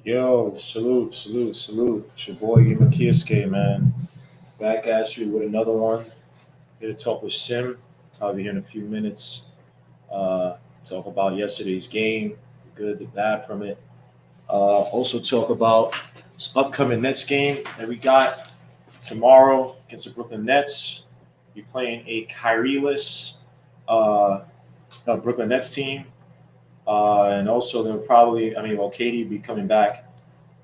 Yo, salute. It's your boy Imakioske, man. Back at you with another one. Here to talk with Sim. I'll be here in a few minutes. Talk about yesterday's game, the good, the bad from it. Also talk about this upcoming Nets game that we got tomorrow against the Brooklyn Nets. We're playing a Kyrie-less Brooklyn Nets team. And also, they'll probably, KD will be coming back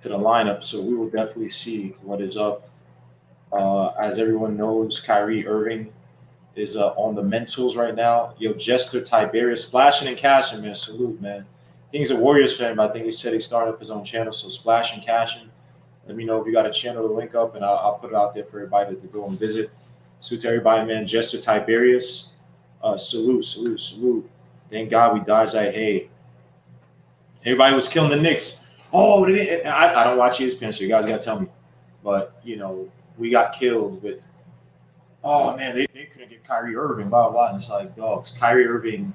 to the lineup, so we will definitely see what is up. As everyone knows, Kyrie Irving is on the mentals right now. Yo, Jester Tiberius splashing and cashing, man. Salute, man. I think he's a Warriors fan, but I think he said he started up his own channel, so splash and cashing. Let me know if you got a channel to link up, and I'll put it out there for everybody to go and visit. Salute to everybody, man. Jester Tiberius, salute. Thank God we dodged that. Hey, everybody was killing the Knicks. Oh, they didn't. I don't watch ESPN, so you guys got to tell me. But, we got killed with, oh, man, they couldn't get Kyrie Irving, blah, blah, blah. And it's like, dogs, Kyrie Irving,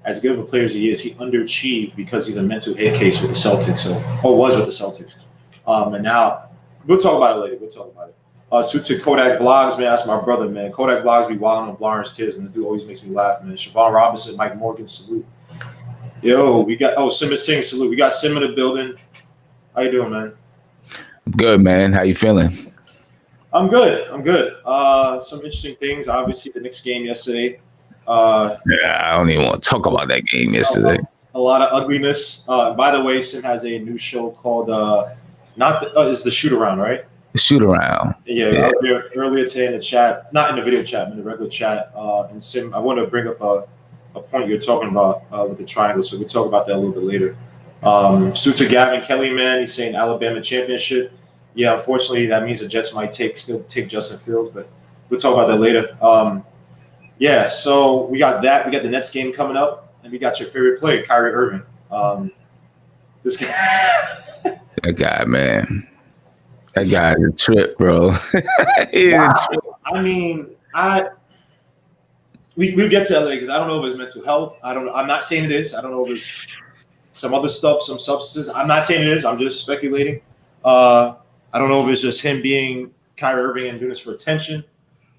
as good of a player as he is, he underachieved because he's a mental head case with the Celtics, or was with the Celtics. And now, we'll talk about it later. Suit to Kodak Vlogs, man. That's my brother, man. Kodak Vlogs be wilding on Blarn's tears, man. This dude always makes me laugh, man. Siobhan Robinson, Mike Morgan, salute. Yo, we got Sim is saying salute. We got Sim in the building. How you doing, man? Good, man. How you feeling? I'm good. Some interesting things. Obviously, the Knicks game yesterday. I don't even want to talk about that game yesterday. A lot of ugliness. By the way, Sim has a new show called it's the Shoot Around, right? Shoot Around. Yeah, I was there earlier today in the chat, not in the video chat, but in the regular chat. And Sim, I want to bring up a point you're talking about with the triangle, so we'll talk about that a little bit later. Suit to Gavin Kelly, man. He's saying Alabama championship. Yeah, unfortunately, that means the Jets might still take Justin Fields, but we'll talk about that later. So we got that. We got the Nets game coming up, and we got your favorite player, Kyrie Irving. This guy. That guy, man. That guy's a trip, bro. Wow. I mean, we'll get to LA because I don't know if it's mental health. I don't know. I'm not saying it is. I don't know if it's some other stuff, some substances. I'm not saying it is. I'm just speculating. I don't know if it's just him being Kyrie Irving and doing this for attention.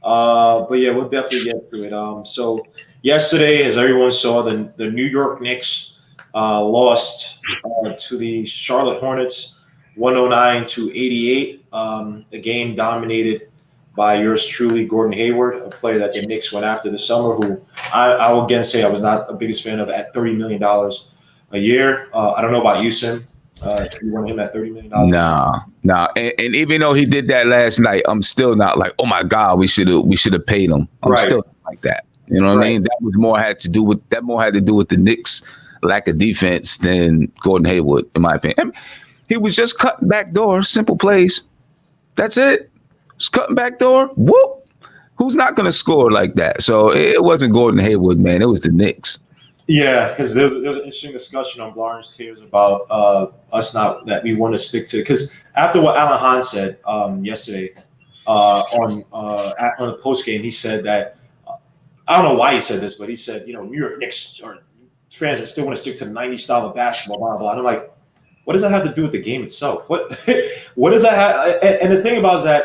But yeah, we'll definitely get to it. So yesterday, as everyone saw, the New York Knicks lost to the Charlotte Hornets 109-88. A game dominated by yours truly, Gordon Hayward, a player that the Knicks went after this summer, who I will again say I was not the biggest fan of at $30 million a year. I don't know about you, Sim. You want him at $30 million? No. And even though he did that last night, I'm still not like, oh my God, we should have paid him. I'm still like that. You know what I mean? That more had to do with the Knicks' lack of defense than Gordon Hayward, in my opinion. I mean, he was just cutting back door, simple plays. That's it. Just cutting back door. Whoop. Who's not going to score like that? So it wasn't Gordon Hayward, man. It was the Knicks. Yeah, because there's an interesting discussion on Blarn's Tears about us not that we want to stick to, because after what Alan Hahn said yesterday on the post game, he said that I don't know why he said this, but he said New York Knicks or fans that still want to stick to the '90s style of basketball, blah blah. And I'm like, what does that have to do with the game itself? What does that have? And the thing about it is that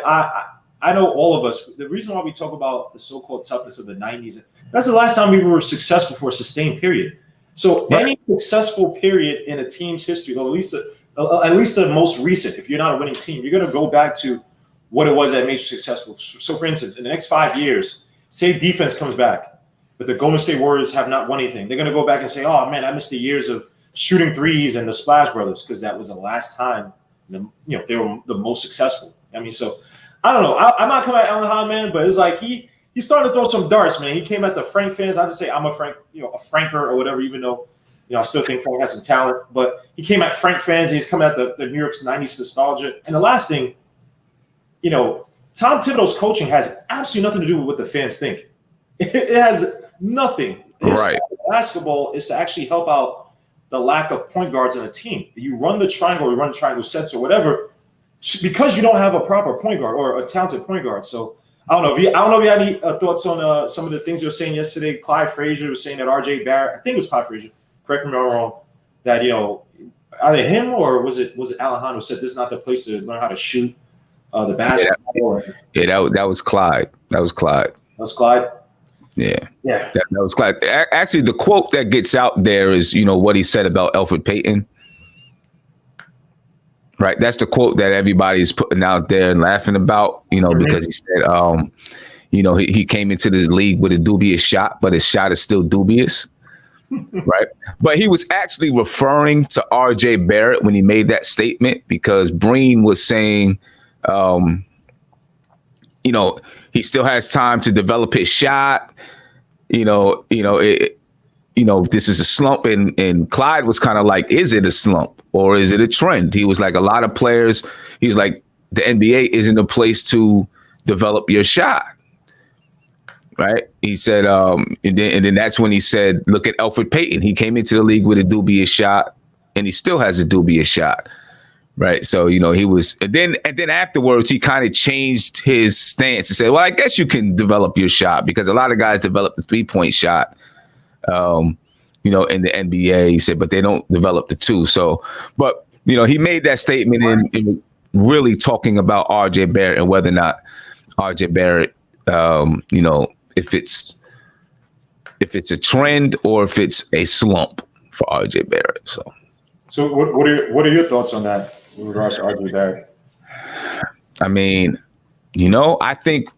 I know all of us. The reason why we talk about the so-called toughness of the '90s. That's the last time we were successful for a sustained period. So any successful period in a team's history, or at least the most recent, if you're not a winning team, you're going to go back to what it was that made you successful. So, for instance, in the next 5 years, say defense comes back, but the Golden State Warriors have not won anything. They're going to go back and say, oh, man, I missed the years of shooting threes and the Splash Brothers, because that was the last time they were the most successful. I mean, so I don't know. I'm not coming at Alan Hahn, man, but it's like he's starting to throw some darts, man. He came at the Frank fans. I just say I'm a Frank, a Franker or whatever, even though, I still think Frank has some talent. But he came at Frank fans, and he's coming at the New York's 90s nostalgia. And the last thing, Tom Thibodeau's coaching has absolutely nothing to do with what the fans think. It has nothing. Right. Basketball is to actually help out the lack of point guards on a team. You run the triangle, you run the triangle sets or whatever, because you don't have a proper point guard or a talented point guard. So I don't know if you had any thoughts on some of the things you were saying yesterday. Clyde Frazier was saying that RJ Barrett, I think it was Clyde Frazier, correct me if I'm wrong, that either him or was it Alejandro who said this is not the place to learn how to shoot the basketball? That was Clyde. That was Clyde. That's Clyde. Yeah. That was Clyde. Actually, the quote that gets out there is, what he said about Elfrid Payton. Right. That's the quote that everybody's putting out there and laughing about, because he said, he came into the league with a dubious shot, but his shot is still dubious. Right. But he was actually referring to RJ Barrett when he made that statement, because Breen was saying, he still has time to develop his shot. This is a slump. And Clyde was kind of like, is it a slump or is it a trend? He was like, a lot of players, he was like, the NBA isn't a place to develop your shot. Right. He said, and then that's when he said, look at Elfrid Payton. He came into the league with a dubious shot and he still has a dubious shot. Right. So, he was, and then afterwards, he kind of changed his stance and said, well, I guess you can develop your shot, because a lot of guys develop the 3-point shot, in the NBA. He said, but they don't develop the 2. So, but, he made that statement in really talking about RJ Barrett and whether or not RJ Barrett, if it's a trend or if it's a slump for RJ Barrett. So what are your thoughts on that in regards to RJ Barrett? I mean, I think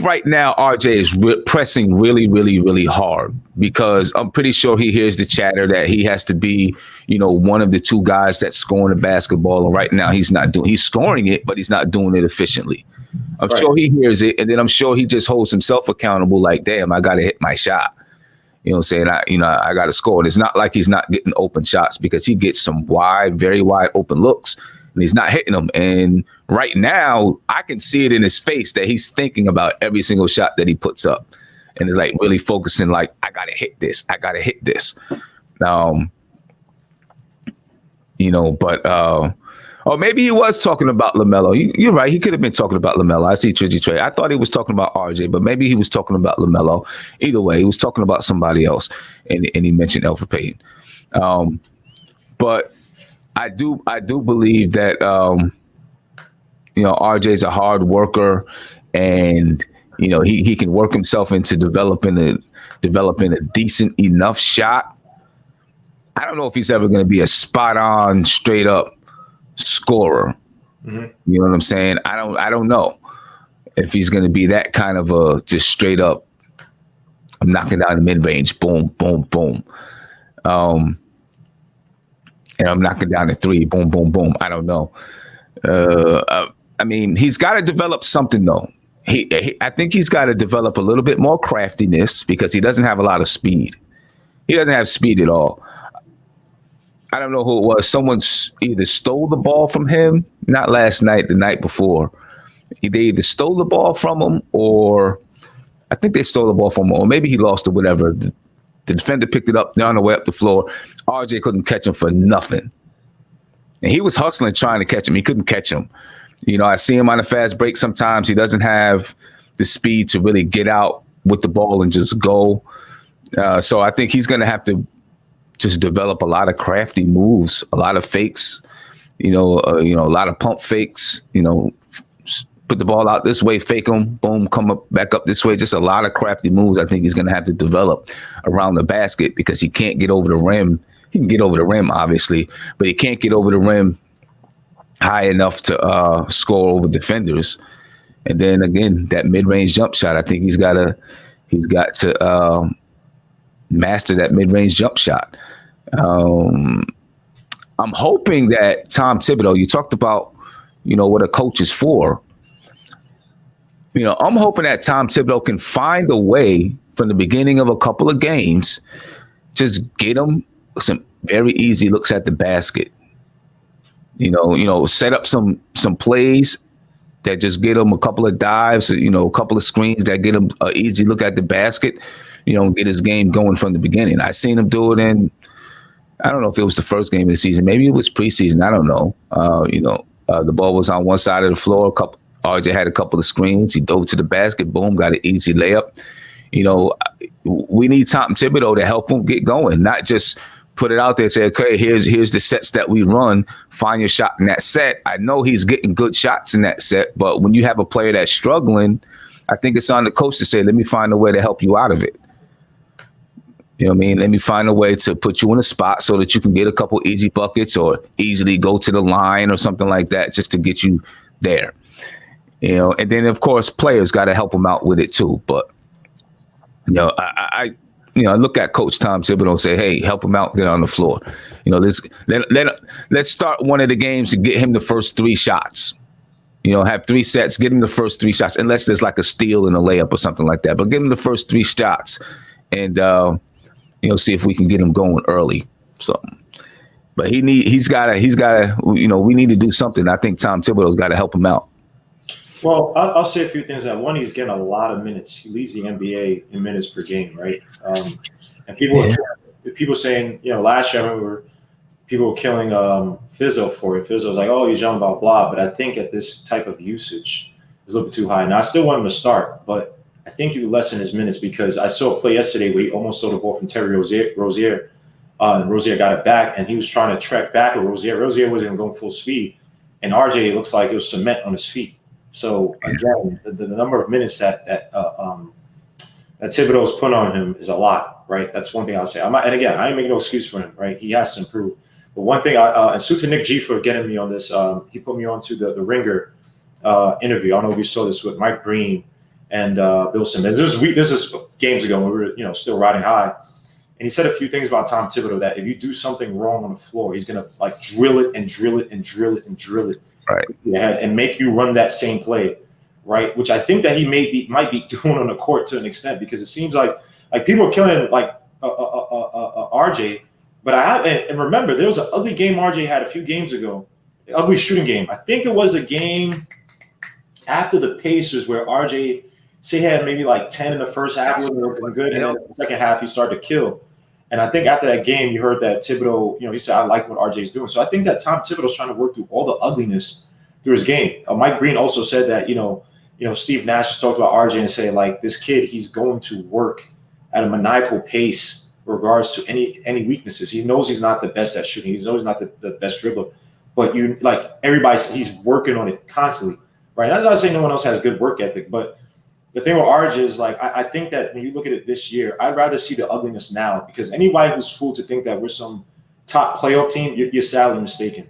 right now RJ is pressing really, really, really hard, because I'm pretty sure he hears the chatter that he has to be, one of the 2 guys that's scoring the basketball. And right now he's scoring it, but he's not doing it efficiently. I'm sure he hears it, and then I'm sure he just holds himself accountable. Like, damn, I got to hit my shot. I got to score. And it's not like he's not getting open shots, because he gets some very wide open looks, and he's not hitting them. And right now, I can see it in his face that he's thinking about every single shot that he puts up, and is like really focusing. Like, I got to hit this. I got to hit this. Or maybe he was talking about LaMelo. You're right. He could have been talking about LaMelo. I see Trizzy Trey. I thought he was talking about RJ, but maybe he was talking about LaMelo. Either way, he was talking about somebody else, and he mentioned Elfrid Payton. But I do believe that RJ's a hard worker, and he can work himself into developing a decent enough shot. I don't know if he's ever going to be a spot on, straight up scorer. Mm-hmm. You know what I'm saying? I don't know if he's going to be that kind of a just straight up, I'm knocking down the mid-range, boom, boom, boom. And I'm knocking down the 3, boom, boom, boom. I don't know. I mean, he's got to develop something, though. I think he's got to develop a little bit more craftiness, because he doesn't have a lot of speed. He doesn't have speed at all. I don't know who it was. Someone either stole the ball from him, not last night, the night before. They either stole the ball from him, or I think they stole the ball from him, or maybe he lost it, whatever. The defender picked it up, they're on the way up the floor. RJ couldn't catch him for nothing. And he was hustling, trying to catch him. He couldn't catch him. I see him on a fast break sometimes. He doesn't have the speed to really get out with the ball and just go. So I think he's going to have to just develop a lot of crafty moves, a lot of fakes, a lot of pump fakes, put the ball out this way, fake them, boom, come up back up this way. Just a lot of crafty moves I think he's going to have to develop around the basket, because he can't get over the rim. He can get over the rim, obviously, but he can't get over the rim high enough to score over defenders. And then again, that mid-range jump shot, I think he's got to master that mid-range jump shot. I'm hoping that Tom Thibodeau, you talked about, what a coach is for. I'm hoping that Tom Thibodeau can find a way from the beginning of a couple of games, just get him some very easy looks at the basket. Set up some plays that just get him a couple of dives, a couple of screens that get him an easy look at the basket, get his game going from the beginning. I seen him do it in, I don't know if it was the first game of the season. Maybe it was preseason. I don't know. The ball was on one side of the floor. RJ had a couple of screens. He dove to the basket. Boom, got an easy layup. We need Tom Thibodeau to help him get going, not just put it out there, say, okay, here's the sets that we run. Find your shot in that set. I know he's getting good shots in that set, but when you have a player that's struggling, I think it's on the coach to say, let me find a way to help you out of it. You know what I mean? Let me find a way to put you in a spot so that you can get a couple easy buckets or easily go to the line or something like that, just to get you there. You know, and then of course players got to help them out with it too. But you know, I look at Coach Tom Thibodeau and say, hey, help him out, get on the floor. You know, let's start one of the games and get him the first 3 shots. You know, have 3 sets, get him the first 3 shots, unless there's like a steal and a layup or something like that. But get him the first 3 shots, and see if we can get him going early. So, but he's got to. You know, we need to do something. I think Tom Thibodeau's got to help him out. Well, I'll say a few things. One, he's getting a lot of minutes. He leads the NBA in minutes per game, right? And people saying, you know, last year I remember people were killing Fizzo for it. Fizzo was like, oh, he's young, blah, blah. But I think at this type of usage, it's a little bit too high. Now, I still want him to start, but I think you lessen his minutes, because I saw a play yesterday where he almost stole the ball from Terry Rozier. And Rozier got it back, and he was trying to track back with Rozier. Rozier wasn't even going full speed. And RJ looks like it was cement on his feet. So again, the number of minutes that Thibodeau's put on him is a lot, right? That's one thing I'll say. And again, I ain't making no excuse for him, right? He has to improve. But one thing, and salute to Nick G for getting me on this. He put me on to the Ringer interview. I don't know if you saw this with Mike Green and Bill Simmons. This is games ago when we were, still riding high. And he said a few things about Tom Thibodeau, that if you do something wrong on the floor, he's gonna like drill it and drill it and drill it and drill it. Right. And make you run that same play, right? Which I think that he might be doing on the court to an extent, because it seems like people are killing RJ. But and remember, there was an ugly game RJ had a few games ago, an ugly shooting game. I think it was a game after the Pacers where RJ had maybe like 10 in the first half, he wasn't looking good, and then in the second half he started to kill. And I think after that game, you heard that Thibodeau, he said, I like what RJ's doing. So I think that Tom Thibodeau's trying to work through all the ugliness through his game. Mike Green also said that, Steve Nash has talked about RJ and say, like, this kid, he's going to work at a maniacal pace in regards to any weaknesses. He knows he's not the best at shooting. He knows he's not the best dribbler. But he's working on it constantly, right? That's not saying no one else has good work ethic, but the thing with RJ is, like, I think that when you look at it this year, I'd rather see the ugliness now, because anybody who's fooled to think that we're some top playoff team, you're sadly mistaken.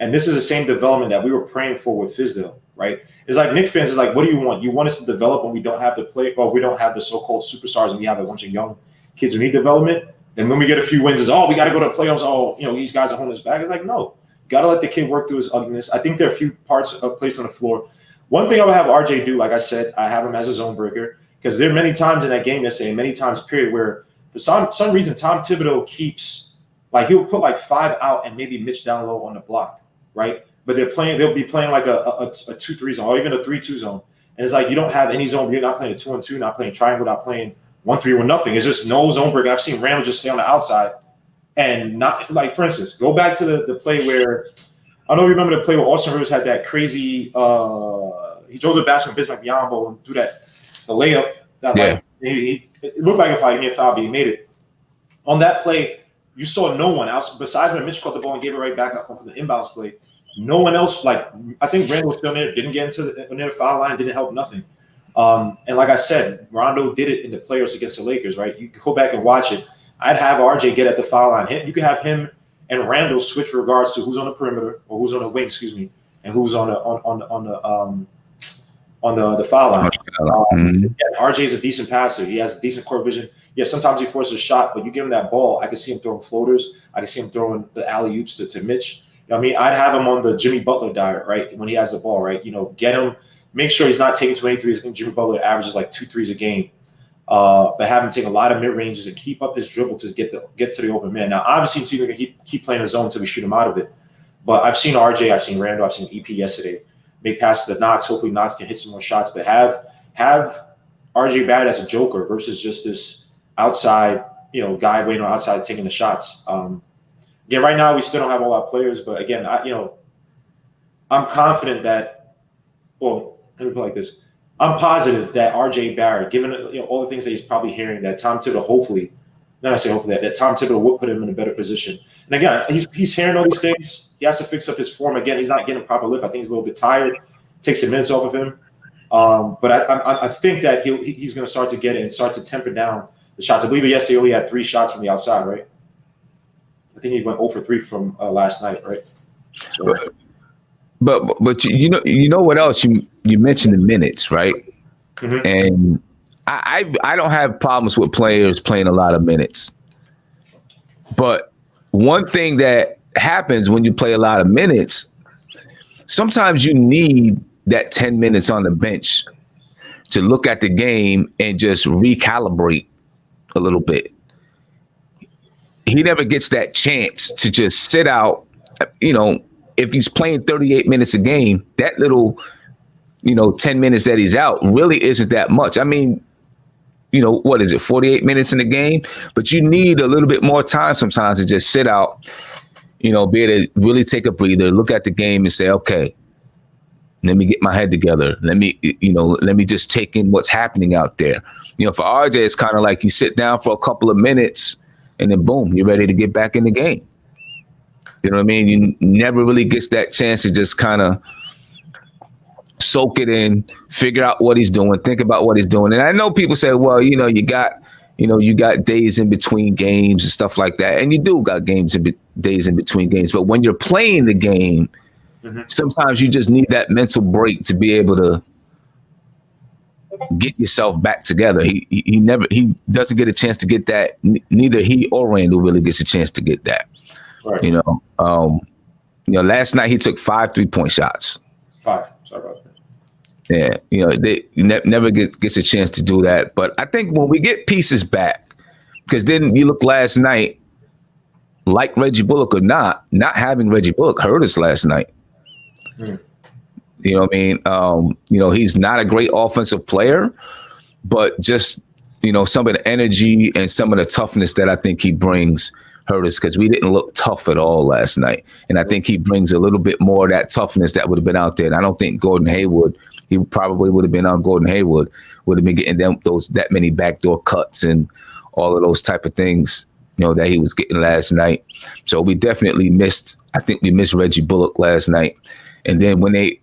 And this is the same development that we were praying for with Fizdale, right? It's like Knicks fans is like, what do you want? You want us to develop when we don't have the we don't have the so-called superstars, and we have a bunch of young kids who need development. Then when we get a few wins, it's, we got to go to the playoffs. These guys are holding us back. It's like, no, got to let the kid work through his ugliness. I think there are a few parts placed on the floor. One thing I would have RJ do, like I said, I have him as a zone breaker, because there are many times in that game yesterday, many times period, where for some reason Tom Thibodeau keeps, like, he'll put like 5 out and maybe Mitch down low on the block, right? But they'll be playing like a 2-3 zone or even a 3-2 zone. And it's like, you don't have any zone. You're not playing a 2-on-2, not playing triangle, not playing 1-3 with nothing. It's just no zone break. I've seen Randall just stay on the outside and not, like, for instance, go back to the play where, I don't know if you remember the play where Austin Rivers had that crazy, he drove the basket with Bismack Biyombo and do the layup. It looked like if I didn't get fouled, but he made it. On that play, you saw no one else besides when Mitch caught the ball and gave it right back up from the inbounds play. No one else, like, I think Randall was still there, didn't get into near the foul line, didn't help nothing. And like I said, Rondo did it in the playoffs against the Lakers, right? You go back and watch it. I'd have RJ get at the foul line. You could have him and Randall switch regards to who's on the perimeter or who's on the wing, and who's on the foul line. RJ is a decent passer. He has decent court vision. Yeah, sometimes he forces a shot, but you give him that ball, I can see him throwing floaters. I can see him throwing the alley-oops to Mitch. I mean, I'd have him on the Jimmy Butler diet, right? When he has the ball, right? Get him, make sure he's not taking 20 threes. I think Jimmy Butler averages like 2 threes a game. But have him take a lot of mid-ranges and keep up his dribble to get to the open man. Now, obviously, he's going to keep playing his zone until we shoot him out of it. But I've seen RJ, I've seen Randall, I've seen EP yesterday. Make passes to Knox. Hopefully, Knox can hit some more shots. But have RJ Barrett as a joker versus just this outside, guy waiting on outside taking the shots. Again, right now we still don't have all our players, but again, I'm confident that. Well, let me put it like this: I'm positive that RJ Barrett, given all the things that he's probably hearing, that Tom Thibodeau hopefully Then I say hopefully that Tom Thibodeau will put him in a better position. And again, he's hearing all these things. He has to fix up his form again. He's not getting a proper lift. I think he's a little bit tired. Takes some minutes off of him. But I think that he's going to start to get it and start to temper down the shots. I believe yesterday he only had 3 shots from the outside, right? I think he went 0 for 3 from last night, right? So, but you know what else you mentioned the minutes, right? Mm-hmm. And I don't have problems with players playing a lot of minutes, but one thing that happens when you play a lot of minutes, sometimes you need that 10 minutes on the bench to look at the game and just recalibrate a little bit. He never gets that chance to just sit out. You know, if he's playing 38 minutes a game, that little, 10 minutes that he's out really isn't that much. I mean, what is it, 48 minutes in the game? But you need a little bit more time sometimes to just sit out, be able to really take a breather, look at the game and say, okay, let me get my head together. Let me just take in what's happening out there. For RJ, it's kind of like you sit down for a couple of minutes and then boom, you're ready to get back in the game. You know what I mean? You never really gets that chance to just kind of soak it in, figure out what he's doing, think about what he's doing. And I know people say, well, you got days in between games and stuff like that. And you do got days in between games. But when you're playing the game, sometimes you just need that mental break to be able to get yourself back together. He doesn't get a chance to get that. Neither he or Randall really gets a chance to get that. Right. Last night he took 5 3-point shots. 5. Sorry about that. Yeah, they never gets a chance to do that. But I think when we get pieces back, because then you look last night, like Reggie Bullock or not having Reggie Bullock hurt us last night. You know what I mean? He's not a great offensive player, but just, some of the energy and some of the toughness that I think he brings hurt us because we didn't look tough at all last night. And I think he brings a little bit more of that toughness that would have been out there. And I don't think Gordon Hayward, he probably would have been on Gordon Hayward, would have been getting that many backdoor cuts and all of those type of things, that he was getting last night. So we definitely missed Reggie Bullock last night. And then when they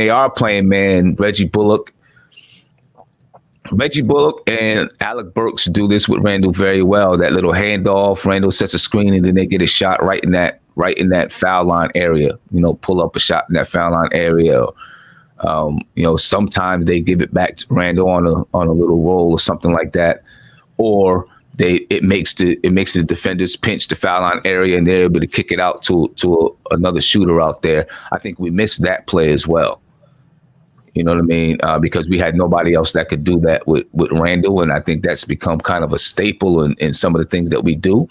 are playing, man, Reggie Bullock and Alec Burks do this with Randall very well. That little handoff, Randall sets a screen, and then they get a shot right in that foul line area. Pull up a shot in that foul line area. Sometimes they give it back to Randall on a little roll or something like that, or it makes the defenders pinch the foul line area and they're able to kick it out to another shooter out there. I think we missed that play as well. You know what I mean? Because we had nobody else that could do that with Randall, and I think that's become kind of a staple in some of the things that we do.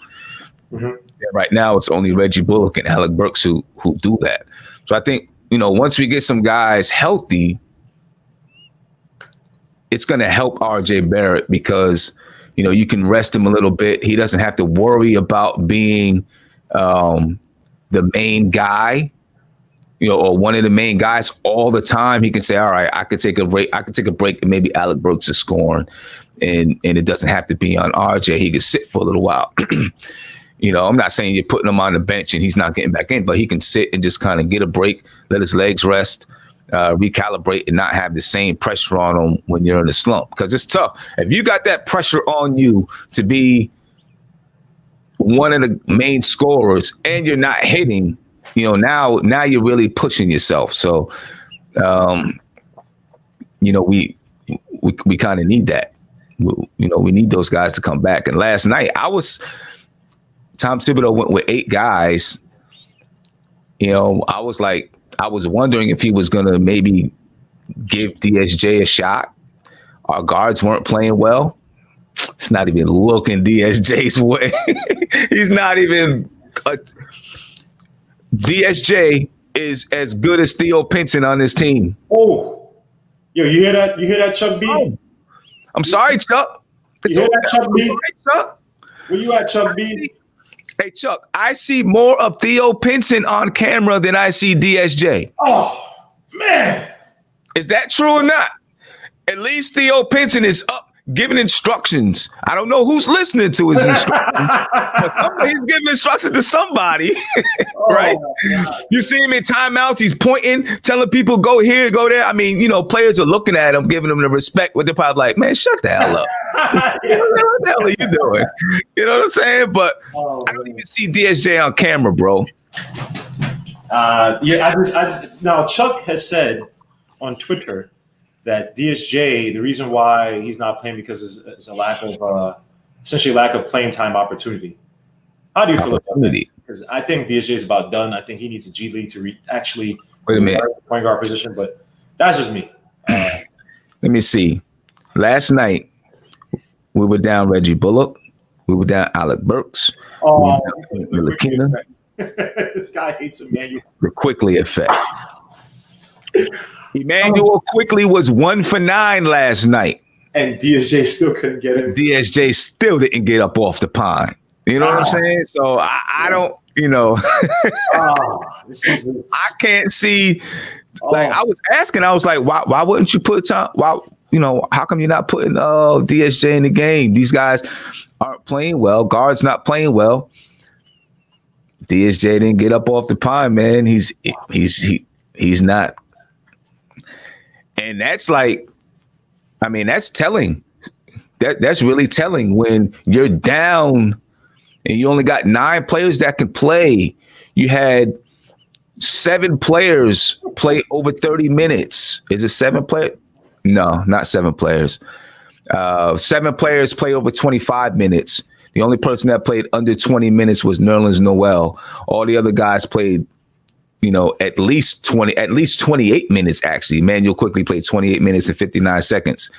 Mm-hmm. Right now, it's only Reggie Bullock and Alec Burks who do that. So I think, once we get some guys healthy, it's going to help RJ Barrett because, you can rest him a little bit. He doesn't have to worry about being the main guy, or one of the main guys all the time. He can say, all right, I could take a break and maybe Alec Burks is scoring and it doesn't have to be on RJ. He could sit for a little while. I'm not saying you're putting him on the bench and he's not getting back in, but he can sit and just kind of get a break, let his legs rest, recalibrate, and not have the same pressure on him when you're in a slump. Because it's tough. If you got that pressure on you to be one of the main scorers and you're not hitting, now you're really pushing yourself. So, we kind of need that. We need those guys to come back. And last night, Tom Thibodeau went with 8 guys. I was wondering if he was going to maybe give DSJ a shot. Our guards weren't playing well. It's not even looking DSJ's way. He's not even. DSJ is as good as Theo Pinson on this team. Oh, yo, you hear that? You hear that, Chuck B? Oh. I'm sorry, Chuck. You hear that, Chuck B? Chuck? Where you at, Chuck B? Hey, Chuck, I see more of Theo Pinson on camera than I see DSJ. Oh, man. Is that true or not? At least Theo Pinson is up giving instructions. I don't know who's listening to his instructions, but he's giving instructions to somebody, right? You see him in timeouts. He's pointing, telling people, go here, go there. I mean, players are looking at him, giving him the respect, but they're probably like, man, shut the hell up. What the hell are you doing? You know what I'm saying? But I don't even see DSJ on camera, bro. Now Chuck has said on Twitter that DSJ, the reason why he's not playing because it's a lack of essentially lack of playing time opportunity. How do you feel about that? Because I think DSJ is about done. I think he needs a G League to actually wait a minute point guard position, but that's just me. Let me see. Last night we were down Reggie Bullock, we were down Alec Burks. This guy hates Emmanuel. The Quickly effect. Emmanuel Quickly was 1 for 9 last night. And DSJ still couldn't get it. DSJ still didn't get up off the pine. You know what I'm saying? So I don't, I can't see. Like I was asking, I was like, why wouldn't you put time? Why, how come you're not putting DSJ in the game? These guys aren't playing well. Guard's not playing well. DSJ didn't get up off the pine, man. He's not. And that's like, that's telling. That's really telling when you're down and you only got 9 players that can play. You had 7 players play over 30 minutes. Is it 7 players? No, not 7 players. 7 players play over 25 minutes. The only person that played under 20 minutes was Nerlens Noel. All the other guys played, at least 28 minutes, actually. Emmanuel Quickly played 28 minutes and 59 seconds.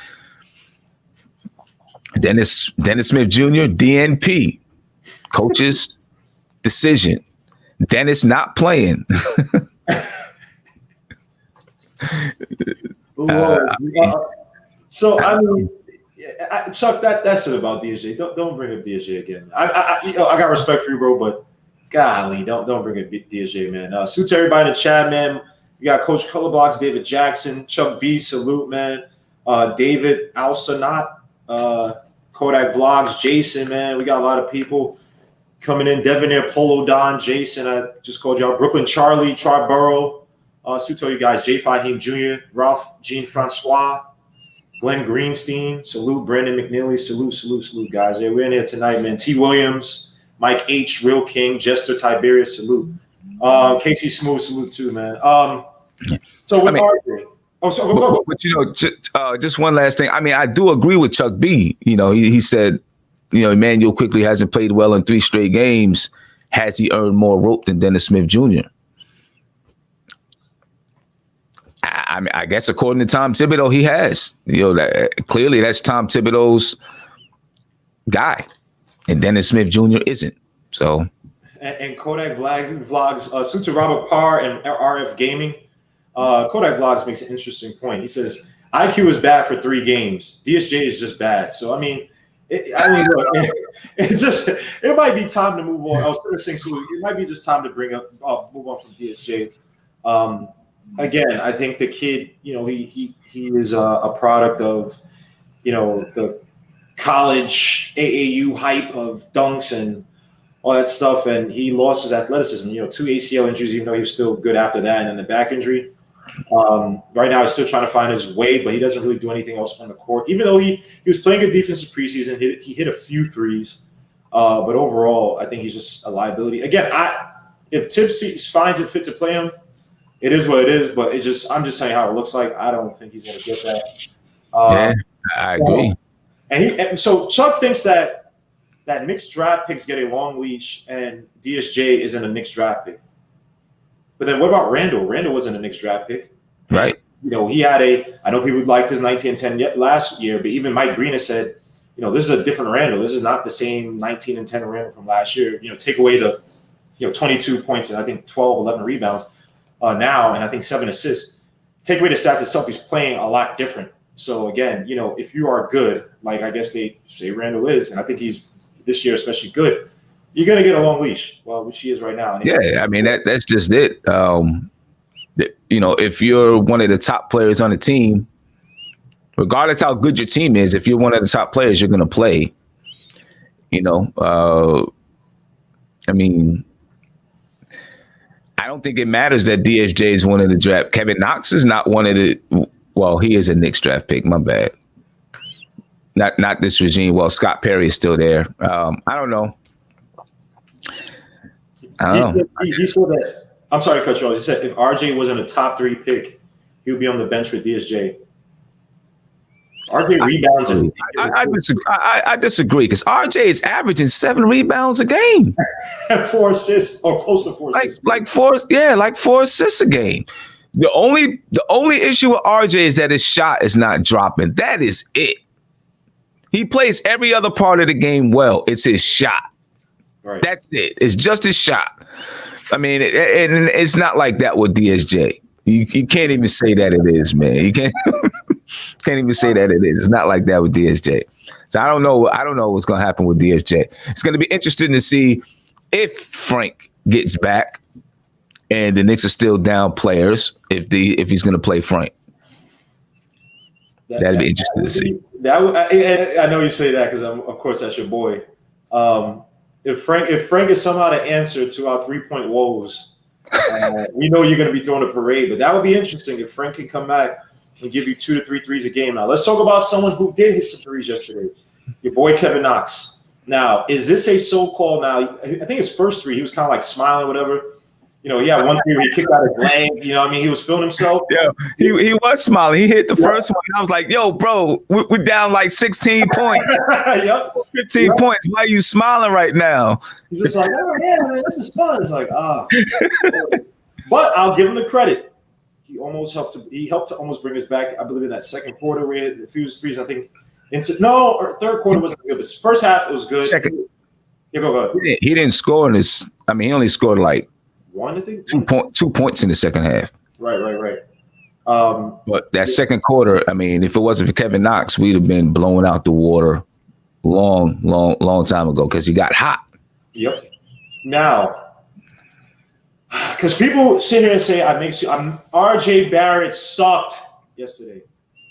Dennis Smith Jr., DNP. Coach's decision. Dennis not playing. Chuck, that's it about DSJ. Don't bring up DSJ again. I got respect for you, bro, but golly, don't bring up DSJ, man. Salute to everybody in the chat, man. You got Coach Colorblocks, David Jackson, Chuck B, salute, man. David Alsanat, Kodak Vlogs, Jason, man. We got a lot of people coming in. Devonair, Polo Don, Jason. I just called y'all. Brooklyn Charlie, Troy Burrow. Salute to you guys. J. Fahim Jr., Ralph Jean Francois. Glenn Greenstein, salute. Brandon McNeely, salute, guys. Yeah, we're in here tonight, man. T. Williams, Mike H. Real King, Jester Tiberius, salute. Casey Smooth, salute too, man. So with Arthur, go. But just one last thing. I do agree with Chuck B. He said, Emmanuel Quickly hasn't played well in 3 straight games. Has he earned more rope than Dennis Smith Jr.? I guess according to Tom Thibodeau, he has. Clearly that's Tom Thibodeau's guy, and Dennis Smith Jr. isn't. So, and Kodak Vlogs, suit to Robert Parr and RF Gaming. Kodak Vlogs makes an interesting point. He says IQ is bad for 3 games. DSJ is just bad. So it might be time to move on. I was saying, so it might be just time to move on from DSJ. Again, I think the kid, he is a product of, the college AAU hype of dunks and all that stuff, and he lost his athleticism. 2 ACL injuries, even though he was still good after that, and then the back injury. Right now, he's still trying to find his way, but he doesn't really do anything else on the court. Even though he was playing good defensive preseason, he hit a few threes, but overall, I think he's just a liability. Again, if Tibbs finds it fit to play him, it is what it is, but I'm just saying how it looks like. I don't think he's going to get that. Yeah, I agree. And so Chuck thinks that Knicks draft picks get a long leash and DSJ isn't a Knicks draft pick. But then what about Randall? Randall wasn't a Knicks draft pick. Right. He had I know people liked his 19 and 10 last year, but even Mike Green has said, this is a different Randall. This is not the same 19 and 10 Randall from last year. Take away the, 22 points and I think 12, 11 rebounds. Now, and I think 7 assists. Take away the stats itself, he's playing a lot different. So again, if you are good, like I guess they say Randall is, and I think he's this year especially good, you're gonna get a long leash. Well, which he is right now. Yeah, that's just it. If you're one of the top players on the team, Regardless how good your team is, if you're one of the top players, you're going to play. I mean, I don't think it matters that DSJ is one of the draft. Kevin Knox is not one of the. Well, he is a Knicks draft pick. My bad. Not this regime. Well, Scott Perry is still there. I don't know. He said that. I'm sorry to cut you off. He said if RJ wasn't a top 3 pick, he would be on the bench with DSJ. RJ rebounds. I disagree because RJ is averaging 7 rebounds a game, 4 assists or close to 4 assists. Like 4 assists a game. The only issue with RJ is that his shot is not dropping. That is it. He plays every other part of the game well. It's his shot. Right. That's it. It's just his shot. I mean, it's not like that with DSJ. You can't even say that it is, man. You can't even say that it is. It's not like that with DSJ. So I don't know what's going to happen with DSJ. It's going to be interesting to see if Frank gets back and the Knicks are still down players. If he's going to play Frank, that'd be interesting to see. I know you say that because of course that's your boy. If Frank is somehow the answer to our 3-point woes, we know you're going to be throwing a parade. But that would be interesting if Frank can come back and give you 2 to 3 threes a game. Now let's talk about someone who did hit some threes yesterday. Your boy Kevin Knox. Now, is this a so-called? Now I think his first 3, he was kind of like smiling, whatever. He had 1 3 where he kicked out his leg. He was feeling himself. Yeah, he was smiling. He hit the first one. I was like, yo, bro, we're down like 16 points. Yep. 15 points. Why are you smiling right now? He's just like, oh, yeah, man, this is fun. It's like, But I'll give him the credit. He helped to almost bring us back, I believe, in that second quarter where he had a few threes, I think. Third quarter wasn't good. This first half, it was good. Second. Yeah, go ahead. He didn't score in this. I mean, he only scored like 1, I think. 2 points in the second half. Right. But that second quarter, I mean, if it wasn't for Kevin Knox, we'd have been blown out the water long time ago because he got hot. Yep. Now, because people sit here and say, RJ Barrett sucked yesterday.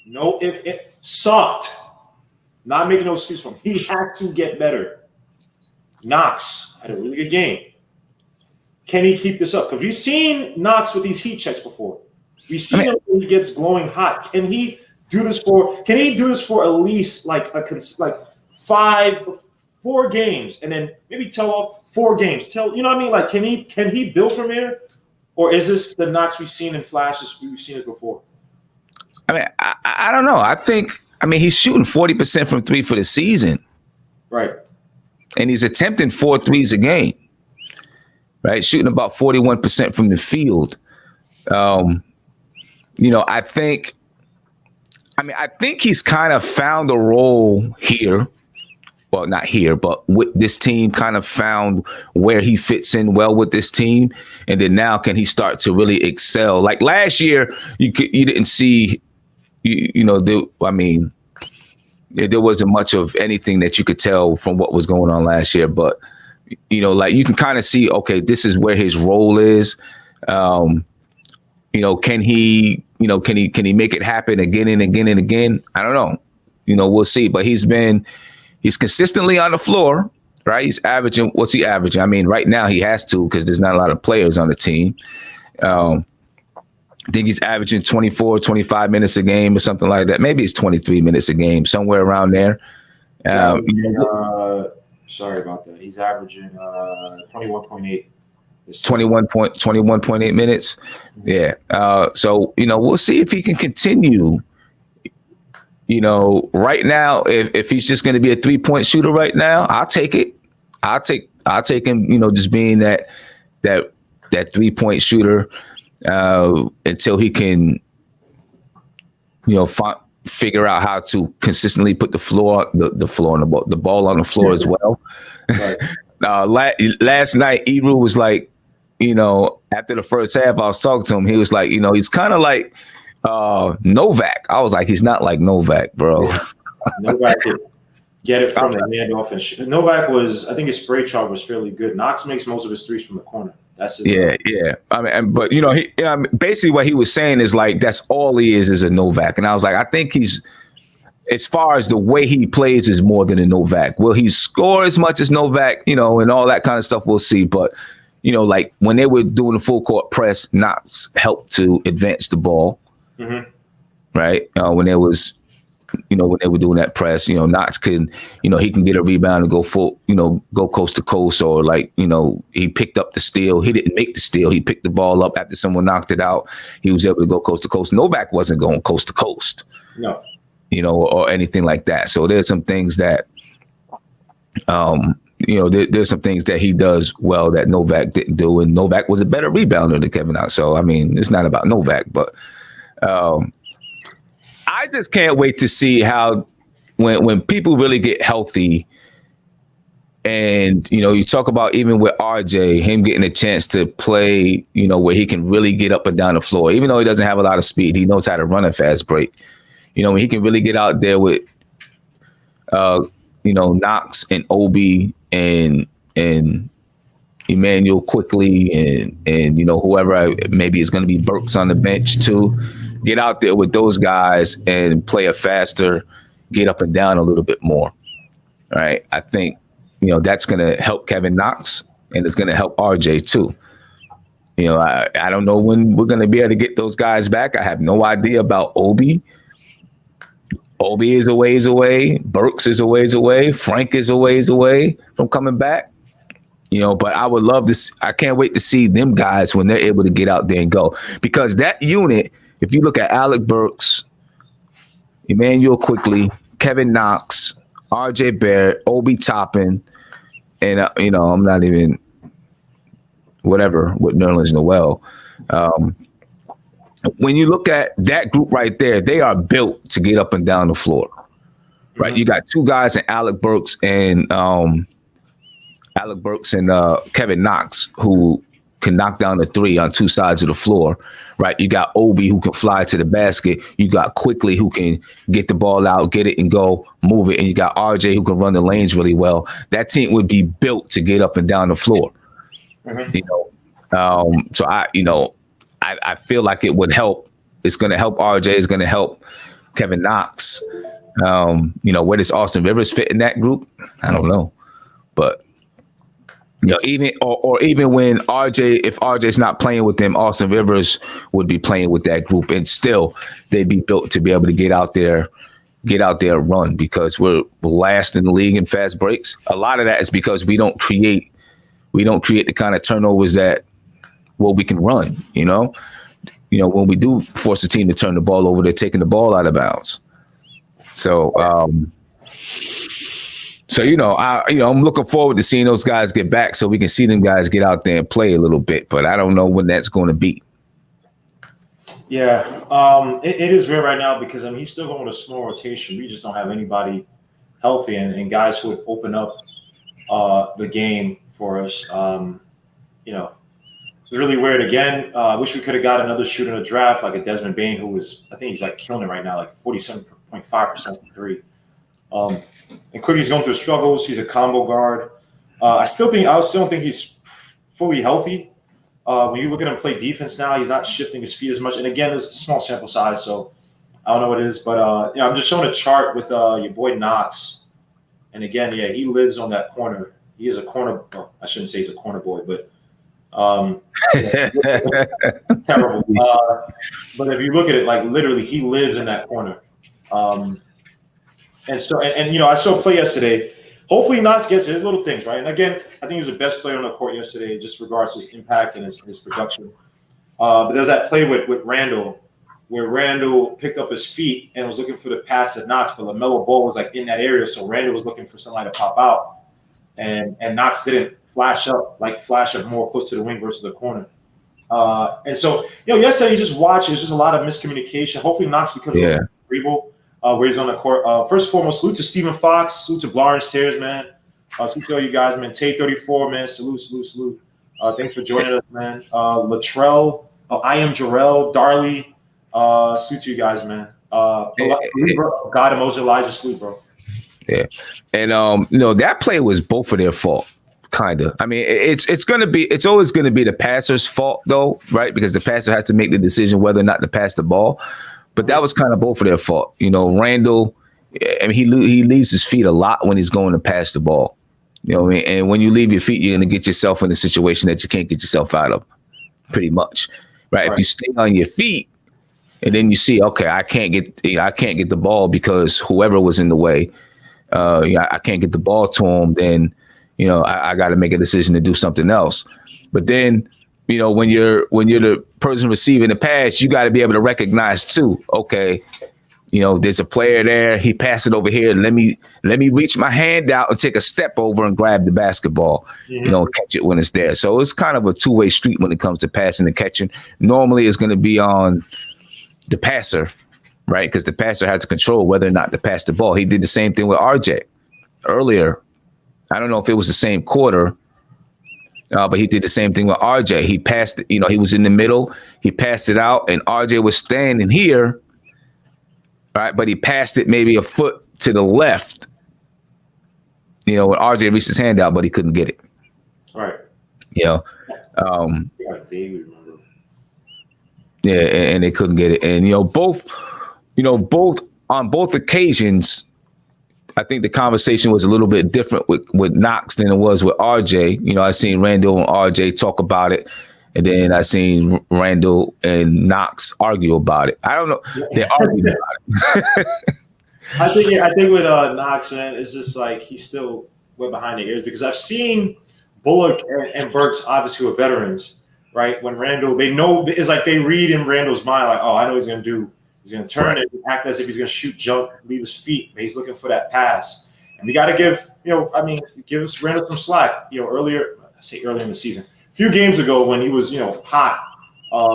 No, if it sucked. Not making no excuse for him. He had to get better. Knox had a really good game. Can he keep this up? Because we've seen Knox with these heat checks before. We've seen him when he gets glowing hot. Can he do this for at least like 4 games and then maybe tell off 4 games? You know what I mean? Like, can he build from here? Or is this the Knox we've seen in flashes? We've seen it before. I mean, I don't know. He's shooting 40% from 3 for the season. Right. And he's attempting 4 threes a game. Right, shooting about 41% from the field. I think he's kind of found a role here. Well, not here, but with this team, kind of found where he fits in well with this team. And then now can he start to really excel? Like last year, you didn't see, there wasn't much of anything that you could tell from what was going on last year, but like you can kind of see, okay, this is where his role is. Can he make it happen again and again and again? I don't know. We'll see. But he's consistently on the floor, right? He's averaging. What's he averaging? I mean, right now he has to because there's not a lot of players on the team. I think he's averaging 24, 25 minutes a game or something like that. Maybe it's 23 minutes a game, somewhere around there. Sorry about that. He's averaging 21.8. 21.8 minutes. Yeah. So, we'll see if he can continue. Right now, if he's just going to be a 3-point shooter right now, I'll take it. I'll take him, just being that 3-point shooter until he can, figure out how to consistently put the ball on the floor as well. Right. Last night, Ebru was like, after the first half, I was talking to him. He was like, he's kind of like Novak. I was like, he's not like Novak, bro. Yeah. Novak could get it from the handoff. And Novak I think his spray chart was fairly good. Knox makes most of his threes from the corner. That's his yeah. I mean, but basically what he was saying is like that's all he is a Novak. And I was like, I think he's as far as the way he plays is more than a Novak. Will he score as much as Novak, and all that kind of stuff, we'll see. But, like when they were doing the full court press, Knox helped to advance the ball, right? When there was, when they were doing that press, Knox can, he can get a rebound and go full, go coast to coast, or like, he picked up the steal. He didn't make the steal. He picked the ball up after someone knocked it out. He was able to go coast to coast. Novak wasn't going coast to coast. No. Or anything like that. So there's some things that, there's some things that he does well that Novak didn't do, and Novak was a better rebounder than Kevin Knox. So I mean, it's not about Novak, but I just can't wait to see how when people really get healthy, and you talk about even with RJ, him getting a chance to play, where he can really get up and down the floor, even though he doesn't have a lot of speed, he knows how to run a fast break. When he can really get out there with, Knox and Obi and Emmanuel quickly and whoever maybe is going to be Burks on the bench too. Get out there with those guys and play a faster, get up and down a little bit more. Right? I think that's going to help Kevin Knox, and it's going to help RJ too. I don't know when we're going to be able to get those guys back. I have no idea about Obi. Obi is a ways away. Burks is a ways away. Frank is a ways away from coming back. But I would love to. I can't wait to see them guys when they're able to get out there and go, because that unit, if you look at Alec Burks, Emmanuel Quickly, Kevin Knox, RJ Barrett, Obi Toppin, and I'm not even whatever with Nerlens Noel. When you look at that group right there, they are built to get up and down the floor, right? You got two guys in Alec Burks and Kevin Knox who can knock down the three on two sides of the floor, right? You got Obi who can fly to the basket. You got Quickly who can get the ball out, get it and go, move it. And you got RJ who can run the lanes really well. That team would be built to get up and down the floor. So I feel like it would help. It's going to help RJ. It's going to help Kevin Knox. Where does Austin Rivers fit in that group? I don't know. But, even when if RJ's not playing with them, Austin Rivers would be playing with that group, and still they'd be built to be able to get out there and run, because we're last in the league in fast breaks. A lot of that is because we don't create the kind of turnovers that we can run, when we do force a team to turn the ball over, they're taking the ball out of bounds. So, I'm looking forward to seeing those guys get back so we can see them guys get out there and play a little bit, but I don't know when that's going to be. Yeah, it is rare right now because, he's still going with a small rotation. We just don't have anybody healthy and guys who would open up the game for us. It's really weird. Again, wish we could have got another shooter in the draft, like a Desmond Bane, who I think he's like killing it right now, like 47.5% from three. And Quickly's going through struggles. He's a combo guard. I still don't think he's fully healthy. When you look at him play defense now, he's not shifting his feet as much. And again, there's a small sample size, so I don't know what it is. But I'm just showing a chart with your boy Knox. And again, he lives on that corner. He is a corner. Well, I shouldn't say he's a corner boy, but terrible. But if you look at it, like literally, he lives in that corner. And I saw a play yesterday. Hopefully, Knox gets his little things right. And again, I think he was the best player on the court yesterday, just regards to his impact and his production. But there's that play with Randall, where Randall picked up his feet and was looking for the pass to Knox, but LaMelo Ball was like in that area, so Randall was looking for somebody to pop out, and Knox didn't flash up more close to the wing versus the corner. And so, yesterday you just watch, there's just a lot of miscommunication. Hopefully Knox becomes agreeable where he's on the court. First and foremost, salute to Stephen Fox, salute to Blarn's Tears, man. Salute to all you guys, man. Tay34, man. Salute. Thanks for joining us, man. Latrell, I am Jarrell, Darley. Salute to you guys, man. God emoji, Elijah, salute, bro. Yeah. And that play was both of their fault. Kind of. I mean, it's always going to be the passer's fault, though, right? Because the passer has to make the decision whether or not to pass the ball. But that was kind of both of their fault. Randall I mean, he leaves his feet a lot when he's going to pass the ball. You know what I mean? And when you leave your feet, you're going to get yourself in a situation that you can't get yourself out of, pretty much, right? If you stay on your feet, and then you see, okay, I can't get the ball because whoever was in the way, I can't get the ball to him. Then, I got to make a decision to do something else. But then, when you're the person receiving the pass, you got to be able to recognize too. Okay, there's a player there. He passed it over here. Let me reach my hand out and take a step over and grab the basketball. Catch it when it's there. So it's kind of a two-way street when it comes to passing and catching. Normally, it's going to be on the passer, right? Because the passer has to control whether or not to pass the ball. He did the same thing with RJ earlier. I don't know if it was the same quarter, but he did the same thing with RJ. He passed, he was in the middle. He passed it out, and RJ was standing here, right? But he passed it maybe a foot to the left, when RJ reached his hand out, but he couldn't get it. Right. I vaguely remember. Yeah, and they couldn't get it. And both on both occasions, I think the conversation was a little bit different with Knox than it was with RJ. I seen Randall and RJ talk about it, and then I seen Randall and Knox argue about it. I don't know. They argued about it. I think with Knox, man, it's just like he's still way behind the ears because I've seen Bullock and Burks, obviously, were veterans. Right, when Randall, they know it's like they read in Randall's mind, like, oh, I know what he's gonna do. He's gonna turn it, act as if he's gonna shoot, jump, leave his feet, but he's looking for that pass. And we got to give us Randall some slack. Earlier in the season, a few games ago when he was hot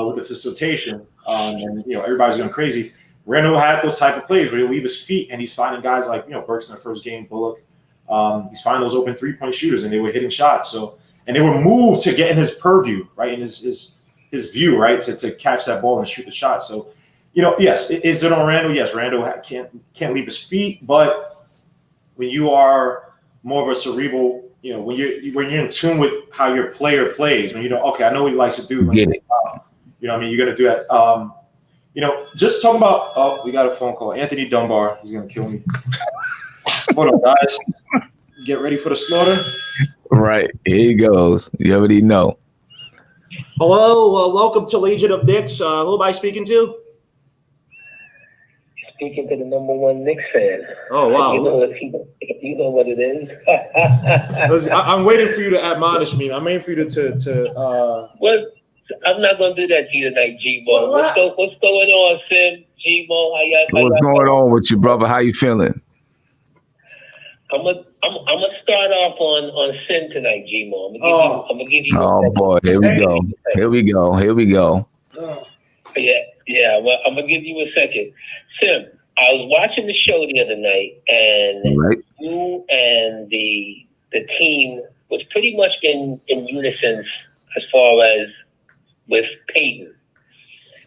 with the facilitation, and everybody's going crazy. Randall had those type of plays where he'll leave his feet and he's finding guys like Burks in the first game, Bullock. He's finding those open 3-point shooters and they were hitting shots. So. And they were moved to get in his purview, right, in his view, right, to catch that ball and shoot the shot. So, yes, is it on Randall? Yes, Randall can't leave his feet, but when you are more of a cerebral, when you're in tune with how your player plays, when okay, I know what he likes to do. You're gonna do that. Just talking about. Oh, we got a phone call. Anthony Dunbar, he's gonna kill me. Hold on, guys. Get ready for the slaughter. Right, here he goes. You already know. Hello, welcome to Legion of Knicks. Who am I speaking to? Speaking to the #1 Knicks fan. Oh, wow. You know what it is. Listen, I'm waiting for you to admonish me. I'm waiting for you to Well, I'm not going to do that to you tonight, G-Mo. What's going on, Sim? G-Mo, what's going on with you, brother? How you feeling? I'm gonna start off on Sim tonight, G-Mo. I'm gonna give you. Oh boy, here we go. Yeah. Well, I'm gonna give you a second. Sim, I was watching the show the other night, and you and the team was pretty much in unison as far as with Peyton,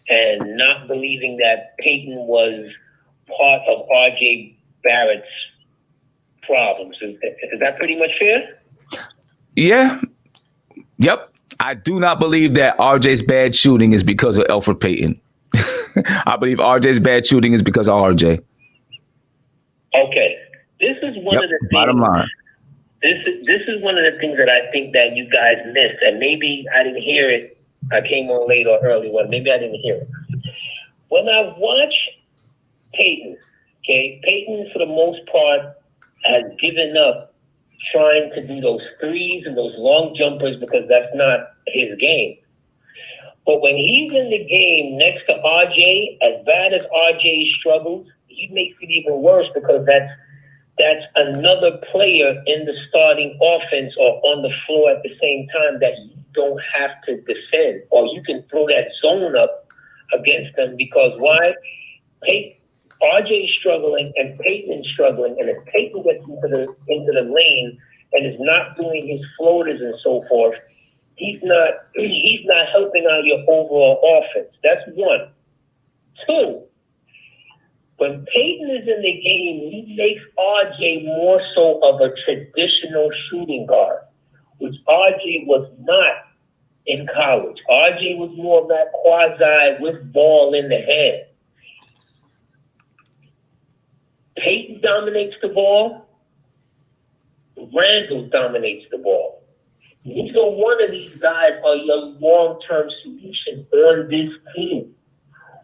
and not believing that Peyton was part of RJ Barrett's problems. Is that pretty much fair? Yeah. Yep. I do not believe that RJ's bad shooting is because of Elfrid Payton. I believe RJ's bad shooting is because of RJ. Okay. This is one of the things. Bottom line. This is one of the things that I think that you guys missed, and maybe I didn't hear it. I came on late or early one. Maybe I didn't hear it. When I watch Peyton, Peyton for the most part has given up trying to do those threes and those long jumpers because that's not his game. But when he's in the game next to RJ, as bad as RJ struggles, he makes it even worse because that's another player in the starting offense or on the floor at the same time that you don't have to defend, or you can throw that zone up against them because why? RJ's struggling and Peyton's struggling, and if Peyton gets into the lane and is not doing his floaters and so forth, he's not helping out your overall offense. That's one. Two, when Peyton is in the game, he makes RJ more so of a traditional shooting guard, which RJ was not in college. RJ was more of that quasi with ball in the hand. Peyton dominates the ball. Randall dominates the ball. Neither one of these guys are your long-term solution on this team.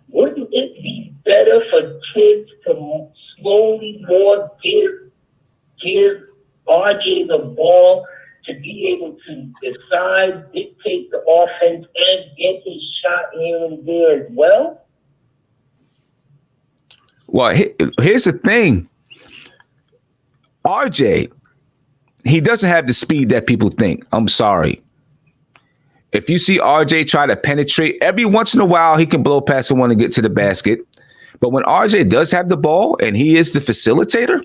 Wouldn't it be better for kids to slowly more give RJ the ball to be able to decide, dictate the offense, and get his shot here and there as well? Well, here's the thing. RJ, he doesn't have the speed that people think. I'm sorry. If you see RJ try to penetrate, every once in a while, he can blow past someone and get to the basket. But when RJ does have the ball and he is the facilitator,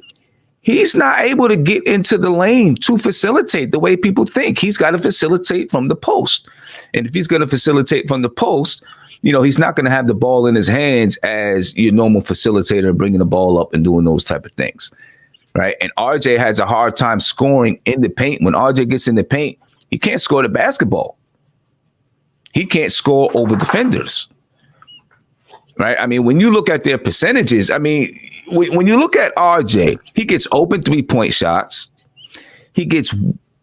he's not able to get into the lane to facilitate the way people think. He's got to facilitate from the post. And if he's going to facilitate from the post, he's not going to have the ball in his hands as your normal facilitator, bringing the ball up and doing those type of things. Right. And RJ has a hard time scoring in the paint. When RJ gets in the paint, he can't score the basketball. He can't score over defenders. Right. I mean, when you look at their percentages, I mean, when you look at RJ, he gets open 3-point shots. He gets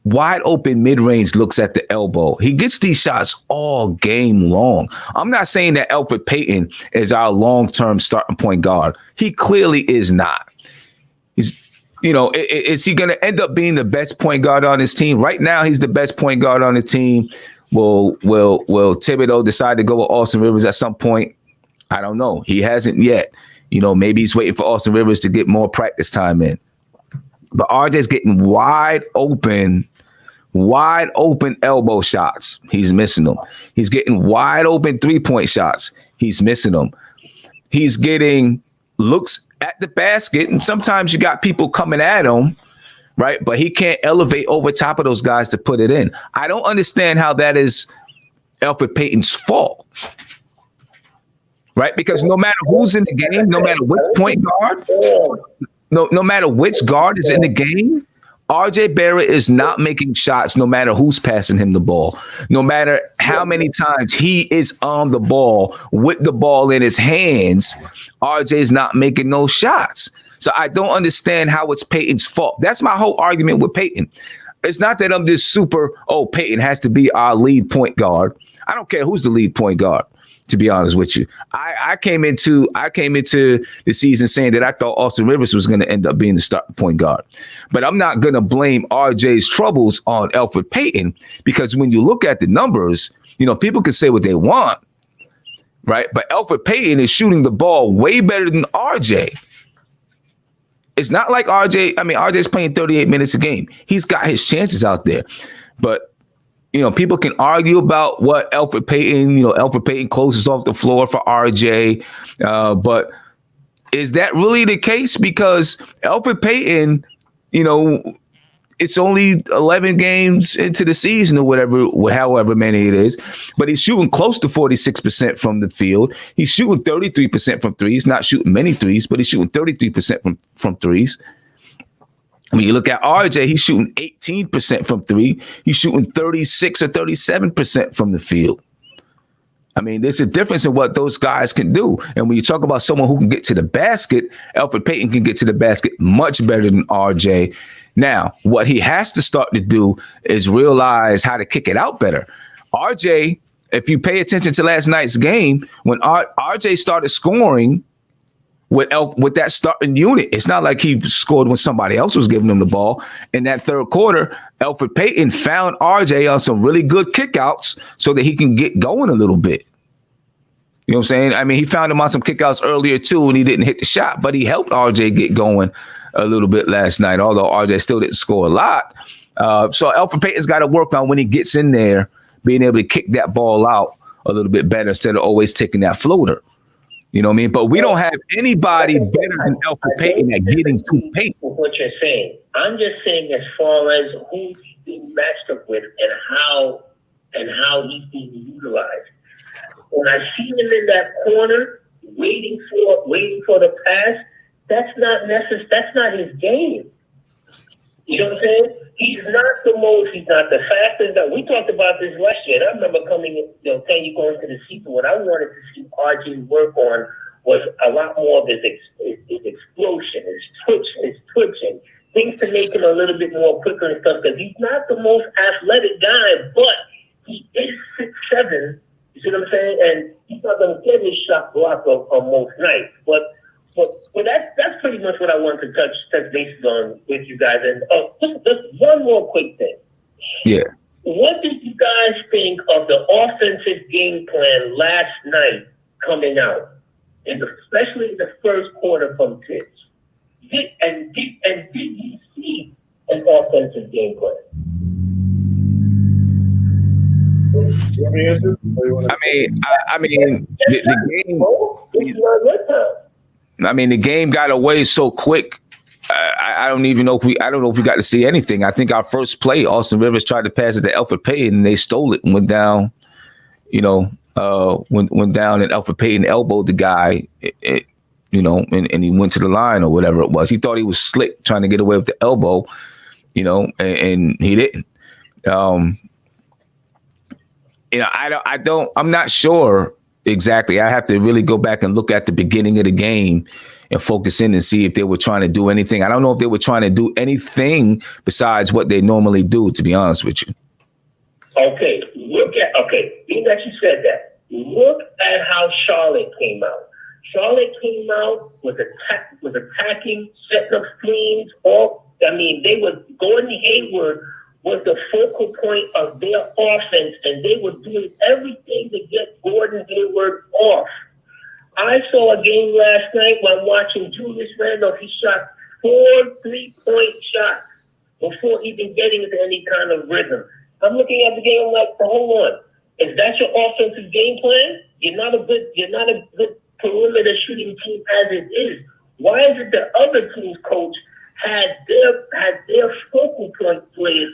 wide open mid-range looks at the elbow. He gets these shots all game long. I'm not saying that Elfrid Payton is our long-term starting point guard. He clearly is not. He's, is he going to end up being the best point guard on his team? Right now, he's the best point guard on the team. Will Thibodeau decide to go with Austin Rivers at some point? I don't know. He hasn't yet. Maybe he's waiting for Austin Rivers to get more practice time in. But RJ's getting wide open elbow shots. He's missing them. He's getting wide open 3-point shots. He's missing them. He's getting looks at the basket, and sometimes you got people coming at him, right? But he can't elevate over top of those guys to put it in. I don't understand how that is Elfrid Payton's fault. Right? Because no matter who's in the game, no matter which point guard, no matter which guard is in the game, RJ Barrett is not making shots no matter who's passing him the ball. No matter how many times he is on the ball with the ball in his hands, RJ is not making those shots. So I don't understand how it's Payton's fault. That's my whole argument with Payton. It's not that I'm just Payton has to be our lead point guard. I don't care who's the lead point guard, to be honest with you. I came into the season saying that I thought Austin Rivers was going to end up being the starting point guard. But I'm not going to blame RJ's troubles on Elfrid Payton, because when you look at the numbers, people can say what they want, right? But Elfrid Payton is shooting the ball way better than RJ. It's not like RJ's playing 38 minutes a game. He's got his chances out there. But people can argue about what Elfrid Payton closes off the floor for RJ. But is that really the case? Because Elfrid Payton, it's only 11 games into the season or however many it is, but he's shooting close to 46% from the field. He's shooting 33% from threes, not shooting many threes, but he's shooting 33% from threes. When you look at RJ, he's shooting 18% from three. He's shooting 36 or 37% from the field. I mean, there's a difference in what those guys can do. And when you talk about someone who can get to the basket, Elfrid Payton can get to the basket much better than RJ. Now, what he has to start to do is realize how to kick it out better. RJ, if you pay attention to last night's game, when RJ started scoring with that starting unit, it's not like he scored when somebody else was giving him the ball. In that third quarter, Elfrid Payton found RJ on some really good kickouts so that he can get going a little bit. You know what I'm saying? I mean, he found him on some kickouts earlier too, and he didn't hit the shot, but he helped RJ get going a little bit last night, although RJ still didn't score a lot. So Elfrid Payton's got to work on, when he gets in there, being able to kick that ball out a little bit better instead of always taking that floater. You know what I mean? But we don't have anybody better than Elfrid Payton at getting to paint. What you're saying, I'm just saying as far as who he's being matched up with and how he's being utilized. When I see him in that corner, waiting for the pass, that's not necessary. That's not his game. You know what I'm saying? He's not the fastest. We talked about this last year. And I remember telling you going to the season when I wanted to see RJ work was a lot more of his explosion, his twitching, things to make him a little bit more quicker and stuff, because he's not the most athletic guy, but he is 6'7", you see what I'm saying? And he's not going to get his shot block on most nights. But that's pretty much what I wanted to touch bases on with you guys. And just one more quick thing. Yeah. What did you guys think of the offensive game plan last night coming out, especially in the first quarter from Tibbs? Did you see an offensive game plan? You want me to answer? I mean, the game. I mean, the game got away so quick. I don't know if we got to see anything. I think our first play, Austin Rivers tried to pass it to Elfrid Payton, and they stole it and went down. Went down, and Elfrid Payton elbowed the guy. And he went to the line or whatever it was. He thought he was slick trying to get away with the elbow, and he didn't. I'm not sure exactly. I have to really go back and look at the beginning of the game and focus in and see if they were trying to do anything. I don't know if they were trying to do anything besides what they normally do, to be honest with you. Okay, being that you said that, look at how Charlotte came out. Charlotte came out was attacking, setting up screens. They were Gordon Hayward was the focal point of their offense, and they were doing everything to get Gordon Hayward off. I saw a game last night when I'm watching Julius Randle. He shot 4 3-point shots before even getting into any kind of rhythm. I'm looking at the game. I'm like, hold on, is that your offensive game plan? You're not a good perimeter shooting team as it is. Why is it the other team's coach had their focal point players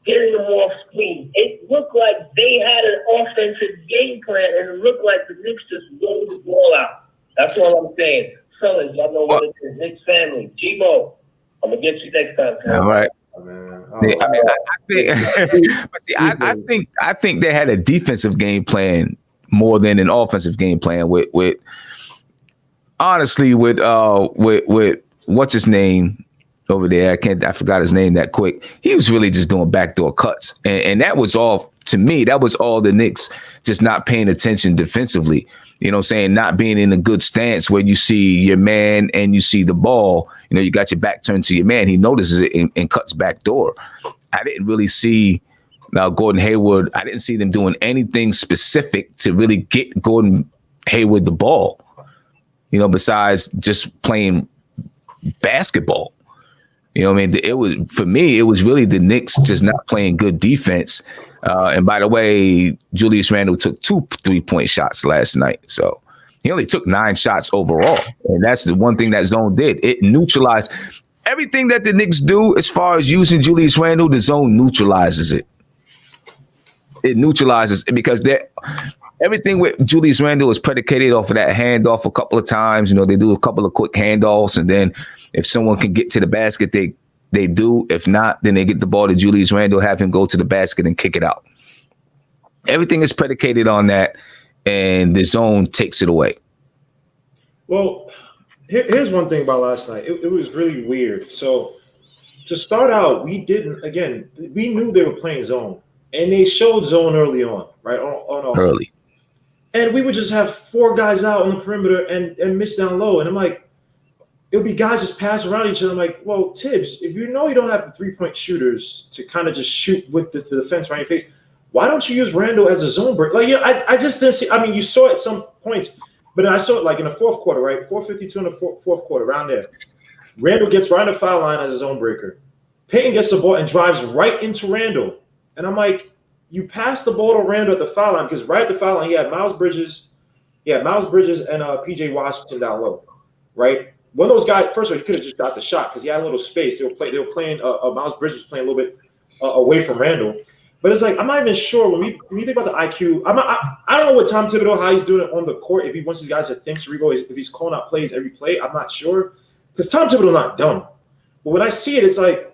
getting them off screen? It looked like they had an offensive game plan, and it looked like the Knicks just rolled the ball out. That's all I'm saying. Fellas, y'all know what it is. Knicks family. G-Mo, I'm going to get you next time. All right. I think they had a defensive game plan more than an offensive game plan with what's his name over there. I forgot his name that quick. He was really just doing backdoor cuts. And that was all, to me, that was all the Knicks just not paying attention defensively. You know what I'm saying? Not being in a good stance where you see your man and you see the ball. You got your back turned to your man. He notices it and cuts backdoor. I didn't really see Gordon Hayward. I didn't see them doing anything specific to really get Gordon Hayward the ball, besides just playing basketball. You know what I mean? It was really the Knicks just not playing good defense. And by the way, Julius Randle took 2 3-point shots last night. So he only took 9 shots overall. And that's the one thing that zone did. It neutralized everything that the Knicks do as far as using Julius Randle. The zone neutralizes it. It neutralizes it because everything with Julius Randle is predicated off of that handoff a couple of times. They do a couple of quick handoffs, and then if someone can get to the basket, they do. If not, then they get the ball to Julius Randle, have him go to the basket and kick it out. Everything is predicated on that, and the zone takes it away. Well, here's one thing about last night. It was really weird. So to start out, we knew they were playing zone, and they showed zone early on, right? On early. And we would just have 4 guys out on the perimeter and miss down low. And I'm like, it would be guys just pass around each other. I'm like, well, Tibbs, if you know you don't have 3-point shooters to kind of just shoot with the defense around your face, why don't you use Randle as a zone break? I just didn't see. I mean, you saw it at some points, but I saw it like in the fourth quarter, right? 4:52 in the fourth quarter, around there. Randle gets right on the foul line as a zone breaker. Payton gets the ball and drives right into Randle. And I'm like, you passed the ball to Randle at the foul line, because right at the foul line, he had Miles Bridges and PJ Washington down low, right? One of those guys, first of all, he could have just got the shot because he had a little space. They were playing. Miles Bridges was playing a little bit away from Randle, but it's like I'm not even sure when you think about the IQ. I don't know what Tom Thibodeau, how he's doing it on the court. If he wants these guys to think cerebral, if he's calling out plays every play, I'm not sure, because Tom Thibodeau's not dumb. But when I see it, it's like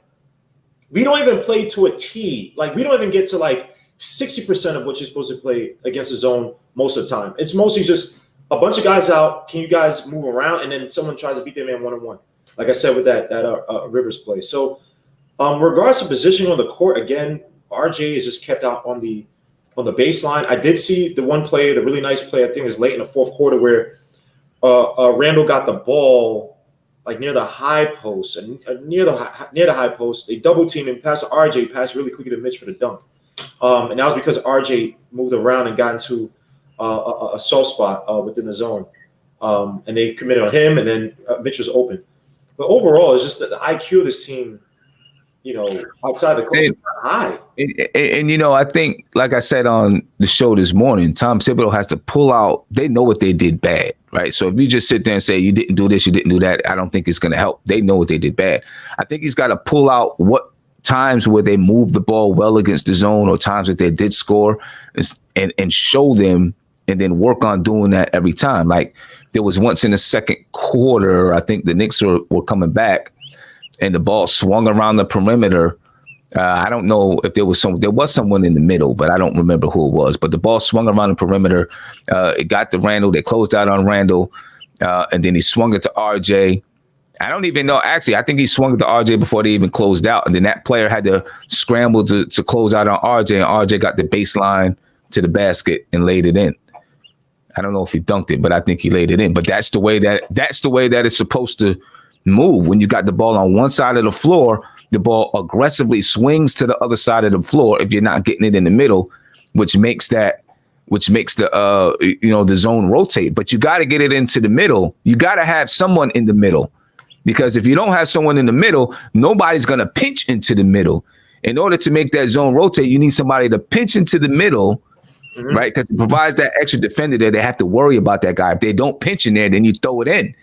we don't even play to a T. Like we don't even get to like 60% of what you're supposed to play against the zone most of the time. It's mostly just a bunch of guys out. Can you guys move around? And then someone tries to beat their man one-on-one. Like I said with that Rivers play. So regards to positioning on the court, again, RJ is just kept out on the baseline. I did see the one play, the really nice play, I think it was late in the fourth quarter, where Randall got the ball like near the high post, and near the high post. They double teamed and passed to RJ, passed really quickly to Mitch for the dunk. And that was because RJ moved around and got into a soft spot within the zone. And they committed on him, and then Mitch was open. But overall, it's just that the IQ of this team, outside the court is high. And I think, like I said on the show this morning, Tom Thibodeau has to pull out. They know what they did bad, right? So if you just sit there and say you didn't do this, you didn't do that, I don't think it's going to help. They know what they did bad. I think he's got to pull out what times where they moved the ball well against the zone, or times that they did score, and show them, and then work on doing that every time. Like there was once in the second quarter, I think the Knicks were coming back, and the ball swung around the perimeter. I don't know if there was someone in the middle, but I don't remember who it was. But the ball swung around the perimeter. It got to Randall. They closed out on Randall, and then he swung it to RJ. I don't even know. Actually, I think he swung it to RJ before they even closed out, and then that player had to scramble to close out on RJ, and RJ got the baseline to the basket and laid it in. I don't know if he dunked it, but I think he laid it in. But that's the way that it's supposed to move. When you got the ball on one side of the floor, the ball aggressively swings to the other side of the floor if you're not getting it in the middle, which makes the zone rotate. But you got to get it into the middle. You got to have someone in the middle, because if you don't have someone in the middle, nobody's going to pinch into the middle. In order to make that zone rotate, you need somebody to pinch into the middle. Mm-hmm. Right, because it provides that extra defender there. They have to worry about that guy. If they don't pinch in there, then you throw it in.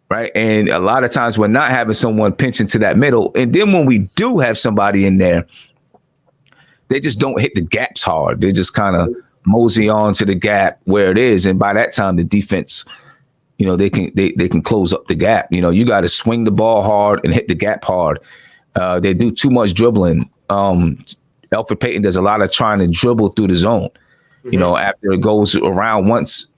Right, and a lot of times we're not having someone pinch into that middle. And then when we do have somebody in there, they just don't hit the gaps hard. They just kind of mosey on to the gap where it is, and by that time the defense, they can close up the gap. You got to swing the ball hard and hit the gap hard. They do too much dribbling. Elfrid Payton does a lot of trying to dribble through the zone. Mm-hmm. After it goes around once,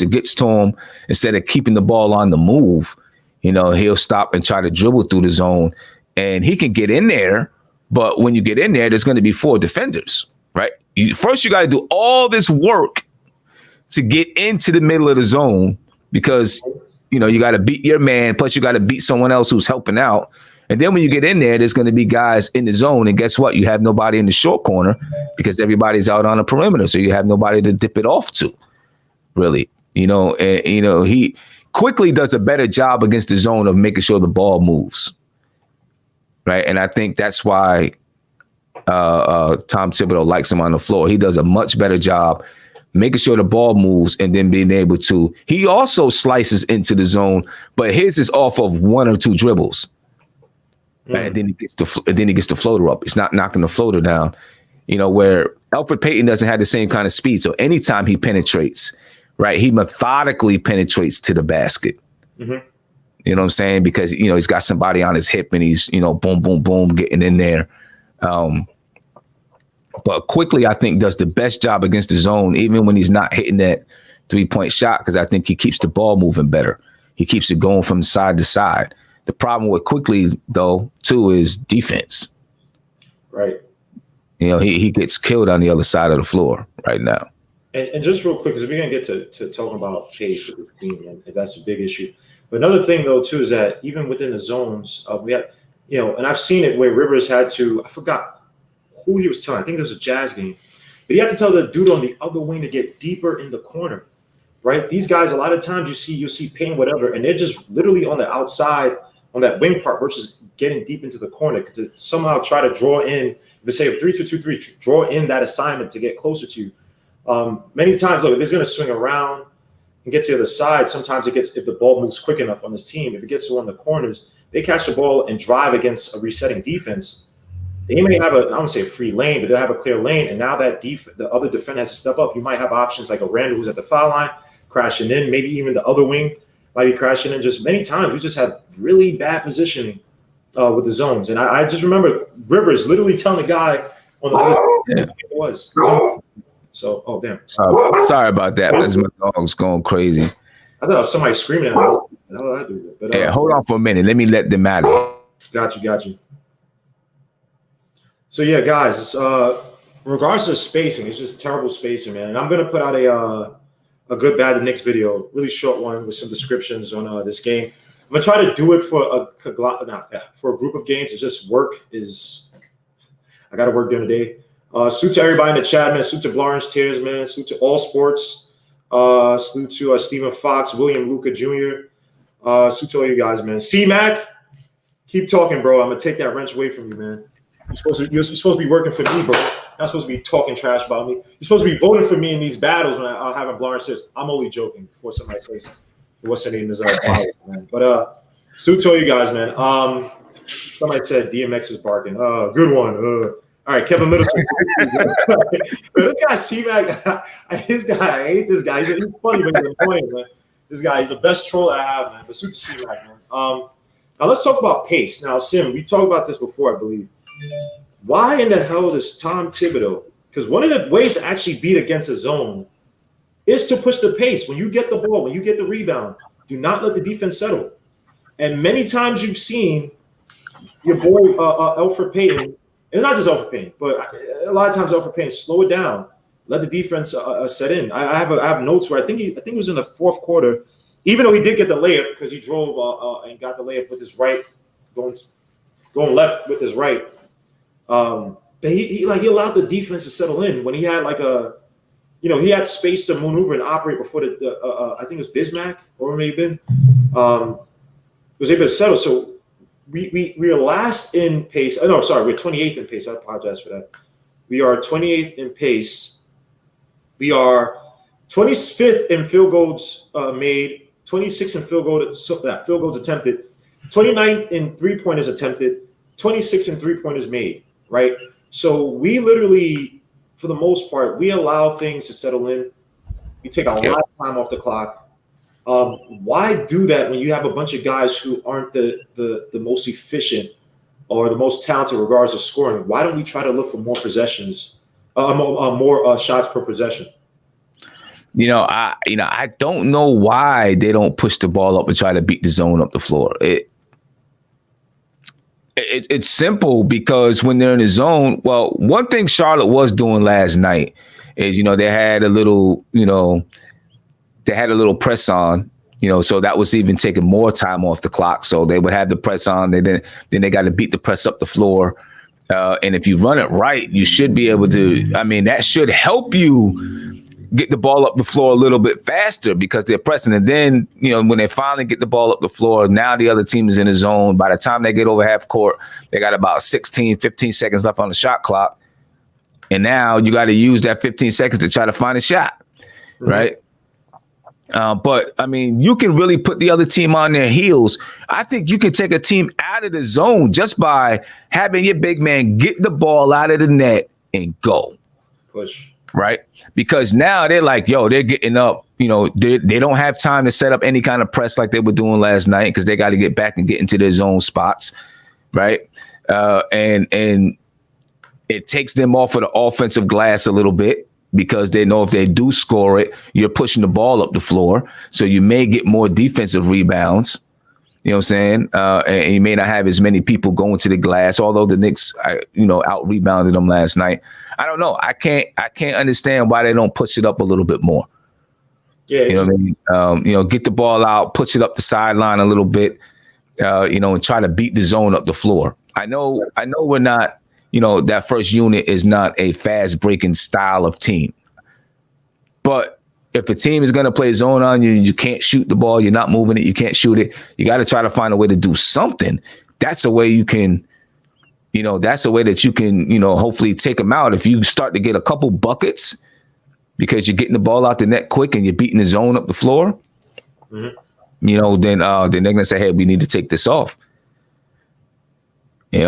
it gets to him, instead of keeping the ball on the move, he'll stop and try to dribble through the zone, and he can get in there. But when you get in there, there's going to be 4 defenders, right? First, you got to do all this work to get into the middle of the zone, because, you got to beat your man. Plus you got to beat someone else who's helping out. And then when you get in there, there's going to be guys in the zone. And guess what? You have nobody in the short corner, because everybody's out on the perimeter. So you have nobody to dip it off to, really. He quickly does a better job against the zone of making sure the ball moves. Right. And I think that's why Tom Thibodeau likes him on the floor. He does a much better job making sure the ball moves, and then being able to. He also slices into the zone, but his is off of 1 or 2 dribbles. Right? And then he gets the floater up. It's not knocking the floater down, where Elfrid Payton doesn't have the same kind of speed. So anytime he penetrates, right, he methodically penetrates to the basket. Mm-hmm. You know what I'm saying? Because, he's got somebody on his hip, and he's, boom, boom, boom, getting in there. But quickly, I think, does the best job against the zone, even when he's not hitting that 3-point shot, because I think he keeps the ball moving better. He keeps it going from side to side. The problem with Quickly, though, too, is defense. Right. He gets killed on the other side of the floor right now. And just real quick, because we're going to get to talking about pace with the team, and that's a big issue. But another thing, though, too, is that even within the zones, we had, and I've seen it where Rivers had to, I forgot who he was telling. I think there was a Jazz game. But he had to tell the dude on the other wing to get deeper in the corner. Right? These guys, a lot of times you'll see Payne, whatever, and they're just literally on the outside on that wing part versus getting deep into the corner to somehow try to draw in, if it's say a 3-2-2-3, draw in that assignment to get closer to you. Many times, look, if it's going to swing around and get to the other side, sometimes if the ball moves quick enough on this team, if it gets to one of the corners, they catch the ball and drive against a resetting defense. They may have I don't want to say a free lane, but they'll have a clear lane. And now that the other defender has to step up, you might have options like a Randall who's at the foul line, crashing in, maybe even the other wing might be crashing in. Just many times we just have really bad positioning with the zones. And I just remember Rivers literally telling the guy on the it was So, oh damn. Sorry about that. That's my dog's going crazy. I thought it was somebody screaming at me. How did I do that? But, Yeah, hold on for a minute. Let me let them out of Got you. So yeah, guys, it's, in regards to spacing, it's just terrible spacing, man. And I'm gonna put out a good, bad, the Knicks video, really short one with some descriptions on this game. I'm gonna try to do it for a group of games. It's just I got to work during the day. Salute to everybody in the chat, man. Salute to Blarn's Tears, man. Salute to All Sports. Salute to Stephen Fox, William Luca Jr. Salute to all you guys, man. C-Mac, keep talking, bro. I'm gonna take that wrench away from you, man. You're supposed to be working for me, bro. You're not supposed to be talking trash about me. You're supposed to be voting for me in these battles when I have a Blarn's Tears. I'm only joking before somebody says what's the name is man. But salute to all you guys, man. Somebody said DMX is barking. Good one. All right, Kevin Middleton. This guy, C-Mac, I hate this guy. He's funny, but he's annoying, man. This guy, he's the best troll I have, man. But suit to C-Mac, man. Now let's talk about pace. Now, Sim, we talked about this before, I believe. Why in the hell does Tom Thibodeau? Because one of the ways to actually beat against a zone is to push the pace. When you get the ball, when you get the rebound, do not let the defense settle. And many times you've seen your boy Elfrid Payton. It's not just Elfrid Payton, but a lot of times Elfrid Payton slow it down, let the defense set in. I have notes where I think it was in the fourth quarter, even though he did get the layup because he drove and got the layup with his right, going left with his right. But he allowed the defense to settle in when he had he had space to maneuver and operate before I think it was Bismack or maybe was able to settle. So. We are last in pace. Oh, no, sorry, we're 28th in pace. I apologize for that. We are 28th in pace. We are 25th in field goals made, 26th in field goals attempted, 29th in three-pointers attempted, 26th in three-pointers made, right? So we literally, for the most part, we allow things to settle in. We take a lot of time off the clock. Why do that when you have a bunch of guys who aren't the most efficient or the most talented in regards to scoring? Why don't we try to look for more possessions, more shots per possession? I don't know why they don't push the ball up and try to beat the zone up the floor. It's simple because when they're in the zone, well, one thing Charlotte was doing last night is they had a little press on, so that was even taking more time off the clock. So they would have the press on, then they got to beat the press up the floor. And if you run it right, you should be able to, that should help you get the ball up the floor a little bit faster because they're pressing. And then, when they finally get the ball up the floor, now the other team is in the zone. By the time they get over half court, they got about 16, 15 seconds left on the shot clock. And now you got to use that 15 seconds to try to find a shot, right? But you can really put the other team on their heels. I think you can take a team out of the zone just by having your big man get the ball out of the net and go. Push. Right? Because now they're like, they're getting up. They don't have time to set up any kind of press like they were doing last night because they got to get back and get into their zone spots. Right? And it takes them off of the offensive glass a little bit. Because they know if they do score it, you're pushing the ball up the floor. So you may get more defensive rebounds. You know what I'm saying? And you may not have as many people going to the glass, although the Knicks, out rebounded them last night. I don't know. I can't understand why they don't push it up a little bit more. Yeah. You know what I mean? Get the ball out, push it up the sideline a little bit, and try to beat the zone up the floor. I know we're not. That first unit is not a fast breaking style of team. But if a team is going to play zone on you, you can't shoot the ball, you're not moving it, you can't shoot it. You got to try to find a way to do something. That's a way you can, that's a way that you can, hopefully take them out. If you start to get a couple buckets because you're getting the ball out the net quick and you're beating the zone up the floor, then they're going to say, hey, we need to take this off. I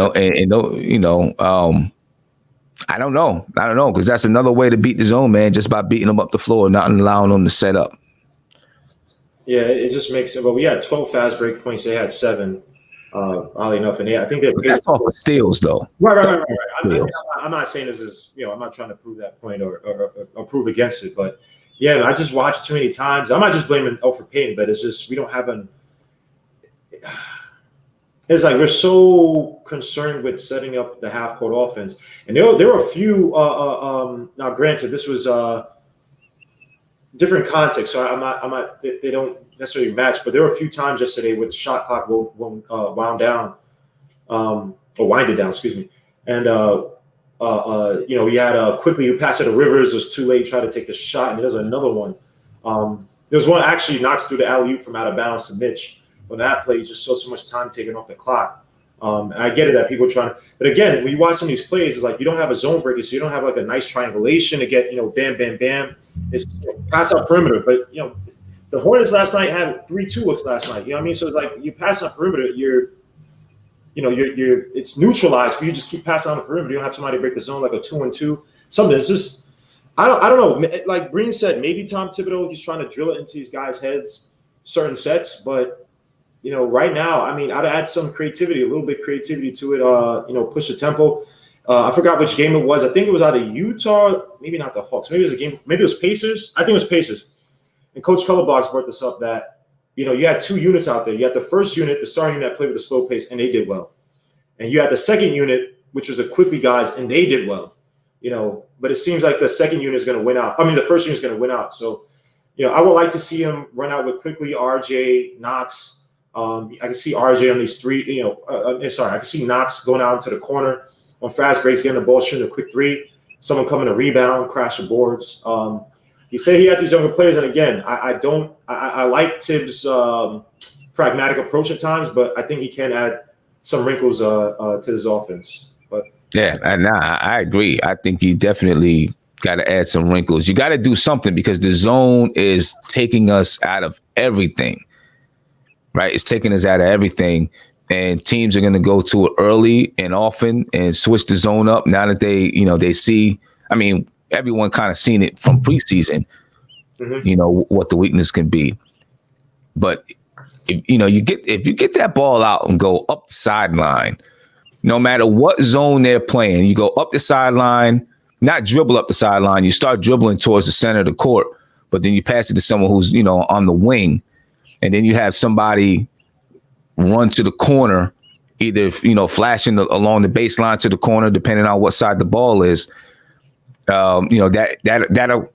don't know, because that's another way to beat the zone, man, just by beating them up the floor, not allowing them to set up. Yeah, it just makes it. Well, we had 12 fast break points. They had 7. Oddly enough, and I think that That's off of steals, though. Right. I'm not saying this is, I'm not trying to prove that point or prove against it, but yeah, I just watched too many times. I'm not just blaming Elfrid Payton, but it's just we don't have an. It's like we're so concerned with setting up the half court offense, and there were a few. Now, granted, this was different context, so I'm not. They don't necessarily match, but there were a few times yesterday where the shot clock wound down, or winded down, excuse me, and you had quickly you pass it to Rivers, it was too late, try to take the shot, and there's another one. There's one actually Knox through the alley-oop from out of bounds to Mitch. On that play, you just saw so much time taken off the clock. And I get it that people are trying to, but again, when you watch some of these plays, it's like you don't have a zone breaker, so you don't have like a nice triangulation to get, bam, bam, bam. It's pass out perimeter, but the Hornets last night had 3-2 looks last night. You know what I mean? So it's like you pass on perimeter, you're it's neutralized for you. Just keep passing on the perimeter. You don't have somebody break the zone like a 2-2. Something. It's just I don't know. Like Breen said, maybe Tom Thibodeau, he's trying to drill it into these guys' heads, certain sets, but. Right now, I mean, I'd add some creativity, a little bit creativity to it. Push the tempo. I forgot which game it was. I think it was either Utah, maybe not the Hawks. Maybe it was a game. Maybe it was Pacers. I think it was Pacers. And Coach Colorbox brought this up that you had two units out there. You had the first unit, the starting unit that played with a slow pace, and they did well. And you had the second unit, which was the quickly guys, and they did well. But it seems like the second unit is going to win out. I mean, the first unit is going to win out. So, I would like to see him run out with quickly RJ, Knox. I can see RJ on these three, I can see Knox going out into the corner on fast breaks, getting the ball, shooting a quick three, someone coming to rebound, crash the boards. He said he had these younger players, and again, I like Tibbs' pragmatic approach at times, but I think he can add some wrinkles to his offense. But yeah, and I agree. I think you definitely got to add some wrinkles. You got to do something because the zone is taking us out of everything. Right, it's taking us out of everything, and teams are going to go to it early and often and switch the zone up. Now that they see, I mean, everyone kind of seen it from preseason. What the weakness can be, but if you get that ball out and go up the sideline, no matter what zone they're playing, you go up the sideline, not dribble up the sideline. You start dribbling towards the center of the court, but then you pass it to someone who's on the wing. And then you have somebody run to the corner, either flashing along the baseline to the corner, depending on what side the ball is. That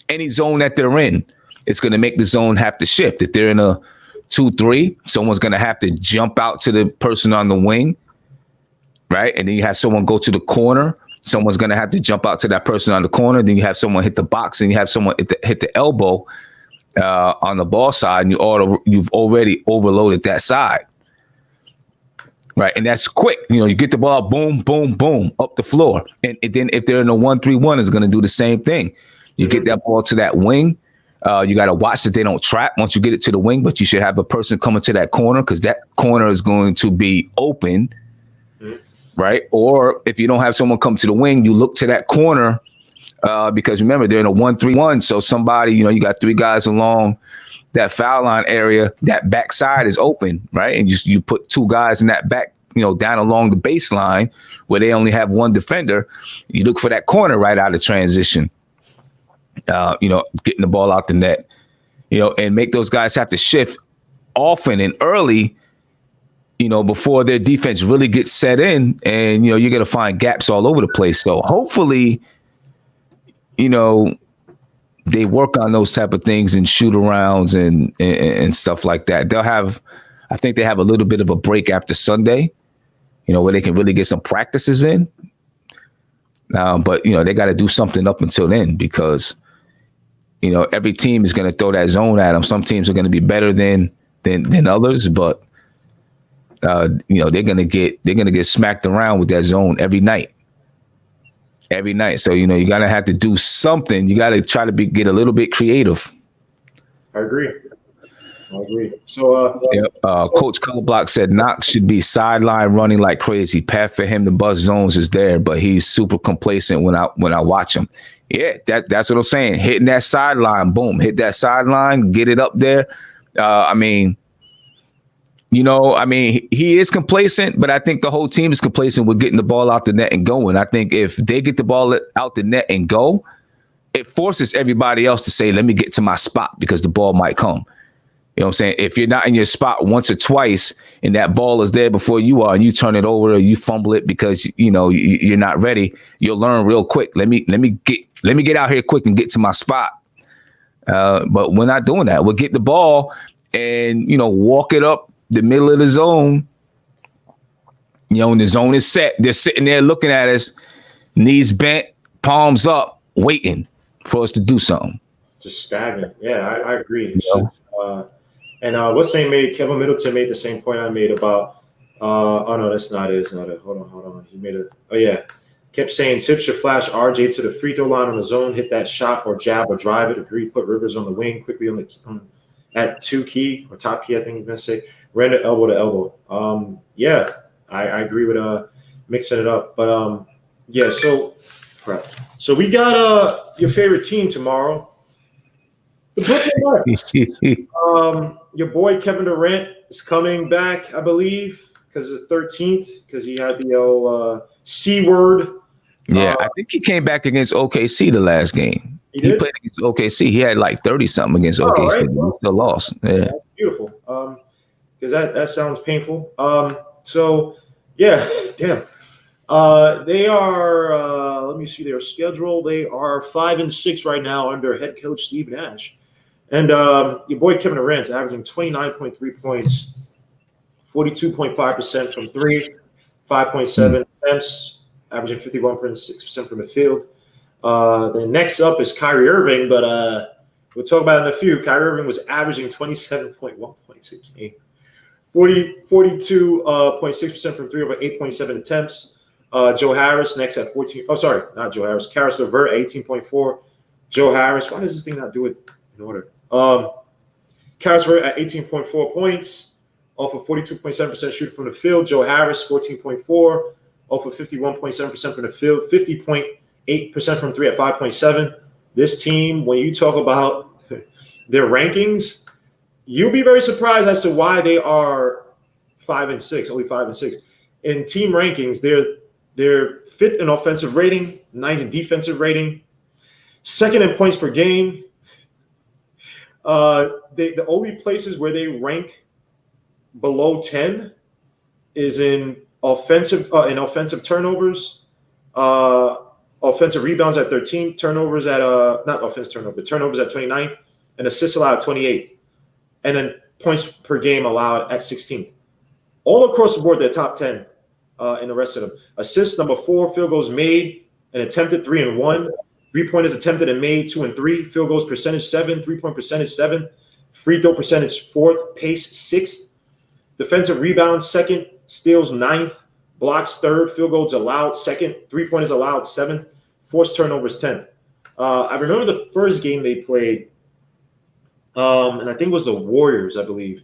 any zone that they're in, it's going to make the zone have to shift. If they're in a 2-3, someone's going to have to jump out to the person on the wing, right? And then you have someone go to the corner. Someone's going to have to jump out to that person on the corner. Then you have someone hit the box, and you have someone hit the elbow. On the ball side, and you've already overloaded that side, right? And that's quick. You get the ball, boom, boom, boom, up the floor, and then if they're in a 1-3-1, it's going to do the same thing. You get that ball to that wing. You got to watch that they don't trap once you get it to the wing, but you should have a person coming to that corner because that corner is going to be open, right? Or if you don't have someone come to the wing, you look to that corner. Because remember, they're in a 1-3-1. So somebody, you got three guys along that foul line area. That backside is open, right? And you put two guys in that back, down along the baseline where they only have one defender. You look for that corner right out of transition, getting the ball out the net, and make those guys have to shift often and early, before their defense really gets set in. And, you're going to find gaps all over the place. So hopefully, they work on those type of things and shoot arounds and stuff like that. I think they have a little bit of a break after Sunday, where they can really get some practices in. But they got to do something up until then because, every team is going to throw that zone at them. Some teams are going to be better than others, but they're going to get smacked around with that zone every night. So, you got to have to do something. You got to try to get a little bit creative. I agree. So, Coach Coloblock said Knox should be sideline running like crazy. Path for him to bust zones is there, but he's super complacent when I watch him. Yeah, that's what I'm saying. Hitting that sideline, boom, hit that sideline, get it up there. I mean, I mean, he is complacent, but I think the whole team is complacent with getting the ball out the net and going. I think if they get the ball out the net and go, it forces everybody else to say, let me get to my spot because the ball might come. You know what I'm saying? If you're not in your spot once or twice and that ball is there before you are and you turn it over or you fumble it because, you're not ready, you'll learn real quick. Let me get out here quick and get to my spot. But we're not doing that. We'll get the ball and, walk it up the middle of the zone. And the zone is set. They're sitting there looking at us, knees bent, palms up, waiting for us to do something. Just stagnant. Yeah, I agree. And what's name made Kevin Middleton made the same point I made about oh no, that's not it. It's not it. Hold on. He made kept saying Tips should flash RJ to the free throw line on the zone, hit that shot or jab or drive it. Agree, put Rivers on the wing quickly at two key or top key, I think you're gonna say. Render elbow to elbow. Yeah, I agree with mixing it up. But so we got your favorite team tomorrow. The Brooklyn Nets. Your boy Kevin Durant is coming back, I believe, because it's the 13th, because he had the old C word. Yeah, I think he came back against OKC the last game. He played against OKC. He had like 30-something against OKC. Right? He still lost. Yeah. That's beautiful. Because that sounds painful. So, yeah, damn. They are, let me see their schedule. They are 5-6 right now under head coach Steve Nash. And your boy Kevin Durant's averaging 29.3 points, 42.5% from three, 5.7 attempts, averaging 51.6% from the field. The next up is Kyrie Irving, but we'll talk about it in a few. Kyrie Irving was averaging 27.1 points a game, 42.6% from three over 8.7 attempts. Joe Harris next at 14. Oh, sorry, not Joe Harris. Karis LeVert at 18.4. Joe Harris. Why does this thing not do it in order? Karis LeVert at 18.4 points, off of 42.7% shooting from the field. Joe Harris 14.4, off of 51.7% from the field. 50.8% from three at 5.7. This team, when you talk about their rankings, you'll be very surprised as to why they are 5-6, only 5-6. In team rankings, they're fifth in offensive rating, ninth in defensive rating, second in points per game. The only places where they rank below 10 is in offensive turnovers, offensive rebounds at 13, turnovers at not offensive turnover, turnovers at 29th, and assists allowed 28th, and then points per game allowed at 16th. All across the board, they're top 10 in the rest of them. Assists number 4, field goals made and attempted 3 and 1. 3-pointers attempted and made 2 and 3. Field goals percentage 7. 3-point percentage 7. Free throw percentage 4th. Pace 6th. Defensive rebounds 2nd. Steals 9th. Blocks 3rd. Field goals allowed 2nd. 3-pointers allowed 7th. Forced turnovers 10th. I remember the first game they played, and I think it was the Warriors, I believe.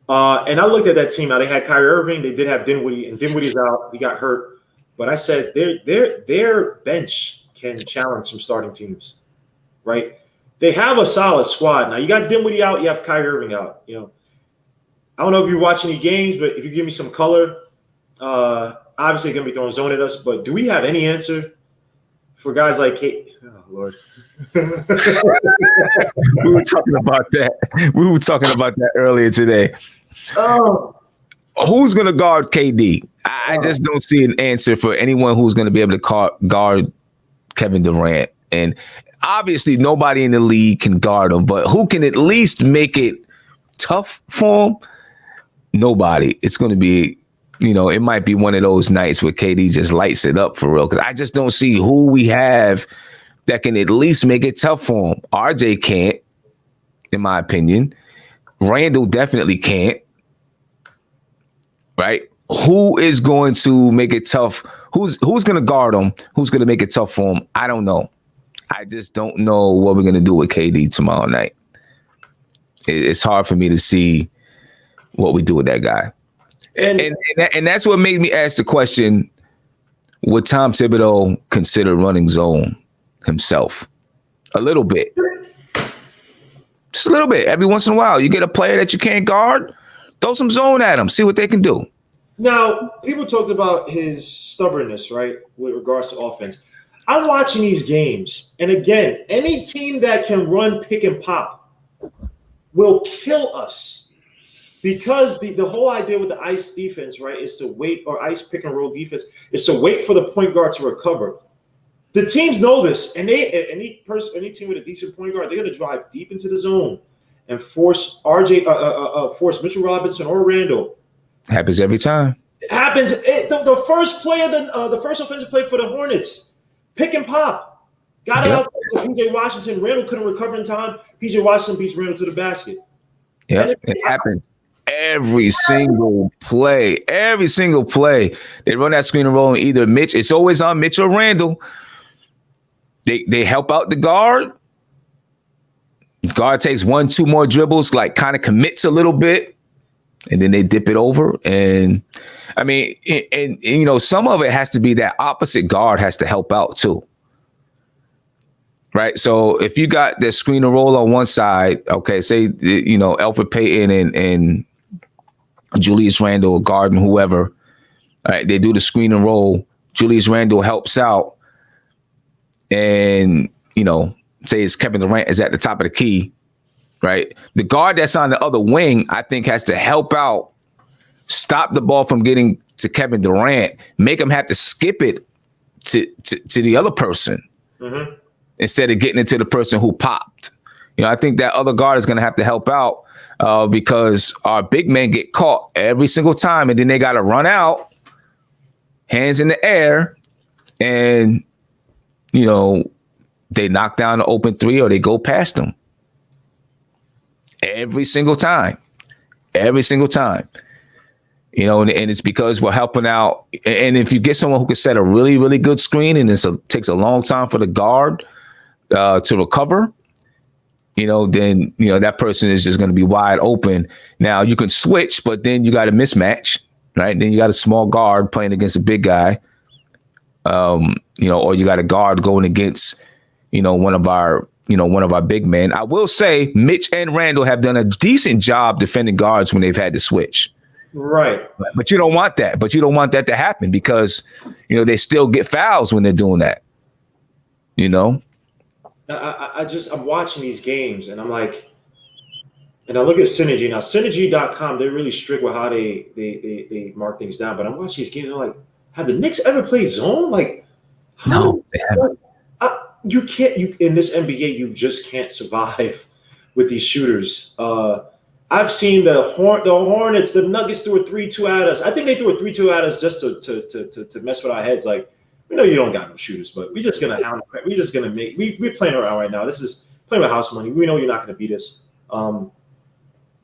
And I looked at that team. Now they had Kyrie Irving. They did have Dinwiddie, and Dinwiddie's out. He got hurt. But I said their bench can challenge some starting teams, right? They have a solid squad. Now you got Dinwiddie out, you have Kyrie Irving out. I don't know if you watch any games, but if you give me some color, obviously you're gonna be throwing zone at us. But do we have any answer for guys like Kate? Oh Lord. We were talking about that earlier today. Oh. Who's gonna guard KD? I just don't see an answer for anyone who's gonna be able to guard Kevin Durant. And obviously nobody in the league can guard him, but who can at least make it tough for him? Nobody. It's going to be, it might be one of those nights where KD just lights it up for real. Because I just don't see who we have that can at least make it tough for him. RJ can't, in my opinion. Randall definitely can't. Right? Who is going to make it tough? Who's going to guard him? Who's going to make it tough for him? I don't know. I just don't know what we're going to do with KD tomorrow night. It's hard for me to see what we do with that guy. And that's what made me ask the question, would Tom Thibodeau consider running zone himself? A little bit. Just a little bit. Every once in a while, you get a player that you can't guard, Throw some zone at them. See what they can do. Now, people talked about his stubbornness, right, with regards to offense. I'm watching these games, and again, any team that can run pick and pop will kill us because the whole idea with the ice defense, right, is to wait, or ice pick and roll defense is to wait for the point guard to recover. The teams know this, and any team with a decent point guard, they're going to drive deep into the zone and force force Mitchell Robinson or Randall. Happens every time. It happens. The first player, the first offensive player for the Hornets, pick and pop, got it out to PJ Washington. Randall couldn't recover in time. PJ Washington beats Randall to the basket. Yeah, it happens every single play. Every single play, they run that screen and roll. And either Mitch, it's always on Mitch or Randall. They help out the guard. Guard takes 1-2 more dribbles, like kind of commits a little bit, and then they dip it over. And I mean, and you know, some of it has to be that opposite guard has to help out too. Right. So if you got the screen and roll on one side, okay, say, you know, Elfrid Payton and Julius Randle, Garden, whoever, all right, they do the screen and roll. Julius Randle helps out. And, you know, say it's Kevin Durant is at the top of the key, right? The guard that's on the other wing, I think, has to help out, stop the ball from getting to Kevin Durant, make him have to skip it to the other person instead of getting it to the person who popped. You know, I think that other guard is going to have to help out because our big men get caught every single time, and then they got to run out, hands in the air, and you know, they knock down the open three or they go past them. Every single time. Every single time. You know, and it's because we're helping out. And if you get someone who can set a really, really good screen and it takes a long time for the guard to recover, you know, then, you know, that person is just going to be wide open. Now, you can switch, but then you got a mismatch, right? Then you got a small guard playing against a big guy. You know, or you got a guard going against, you know, one of our big men. I will say Mitch and Randall have done a decent job defending guards when they've had to switch. Right. But you don't want that. But you don't want that to happen because, you know, they still get fouls when they're doing that. You know? I'm watching these games and I'm like, and I look at Synergy. Now, Synergy.com, they're really strict with how they mark things down. But I'm watching these games and I'm like, have the Knicks ever played zone? Like, no, they haven't. You can't. You in this NBA, you just can't survive with these shooters. I've seen the Hornets, the Nuggets threw a 3-2 at us. I think they threw a 3-2 at us just to mess with our heads. Like, we know you don't got no shooters, but we're just gonna hound. We're just gonna make. We're playing around right now. This is playing with house money. We know you're not gonna beat us. And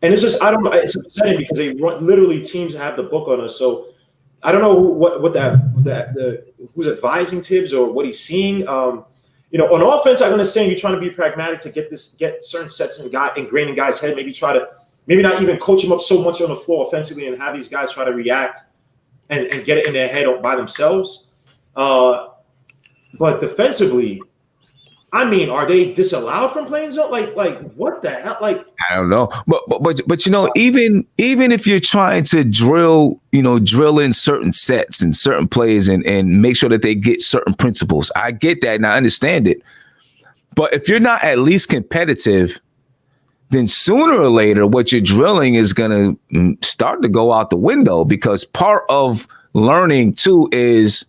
it's just I don't know. It's upsetting because they literally teams have the book on us. So I don't know what who's advising Tibbs or what he's seeing. You know, on offense, I'm going to say you're trying to be pragmatic to get certain sets ingrained in guys' head. Maybe not even coach them up so much on the floor offensively and have these guys try to react and get it in their head by themselves. But defensively, I mean, are they disallowed from playing zone? Like what the hell? Like I don't know, but you know, even if you're trying to drill in certain sets and certain plays and make sure that they get certain principles, I get that and I understand it. But if you're not at least competitive, then sooner or later, what you're drilling is going to start to go out the window because part of learning too is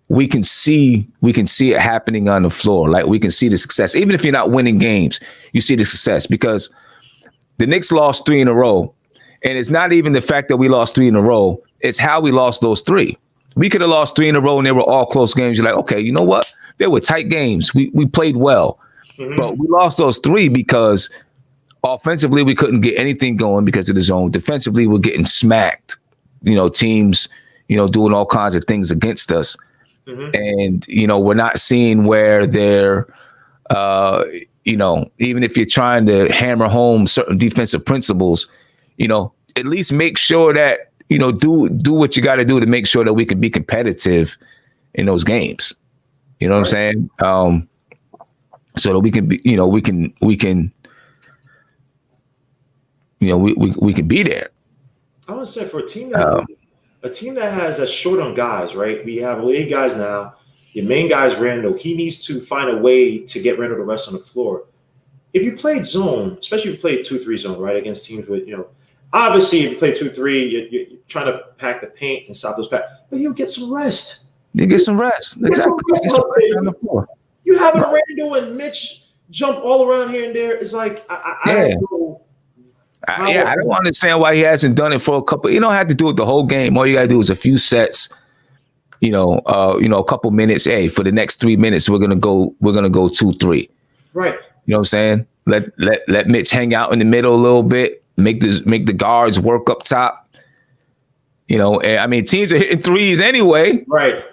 we can see it happening on the floor. Like we can see the success. Even if you're not winning games, you see the success because the Knicks lost 3 in a row. And it's not even the fact that we lost 3 in a row. It's how we lost those 3. We could have lost 3 in a row and they were all close games. You're like, okay, you know what? They were tight games. We played well. Mm-hmm. But we lost those 3 because offensively we couldn't get anything going because of the zone. Defensively, we're getting smacked. You know, teams, you know, doing all kinds of things against us. Mm-hmm. And, you know, we're not seeing where they're, you know, even if you're trying to hammer home certain defensive principles, you know, at least make sure that, you know, do what you got to do to make sure that we can be competitive in those games. You know what I'm saying? So that we can be, you know, we can, you know, we can be there. I want to say for a team that has a short on guys, right? We have 8 guys now. Your main guy is Randall. He needs to find a way to get Randall to rest on the floor. If you played zone, especially if you played 2-3 zone, right, against teams with, obviously if you play 2-3, you're trying to pack the paint and stop those packs, but you'll get some rest. You get some rest. Exactly. On the floor. You having Randall and Mitch jump all around here and there. It's like I don't know. I don't understand why he hasn't done it for a couple. You don't have to do it the whole game. All you gotta do is a few sets. A couple minutes. Hey, for the next 3 minutes, we're gonna go 2-3. Right. You know what I'm saying? Let Mitch hang out in the middle a little bit. Make the guards work up top. Teams are hitting threes anyway. Right.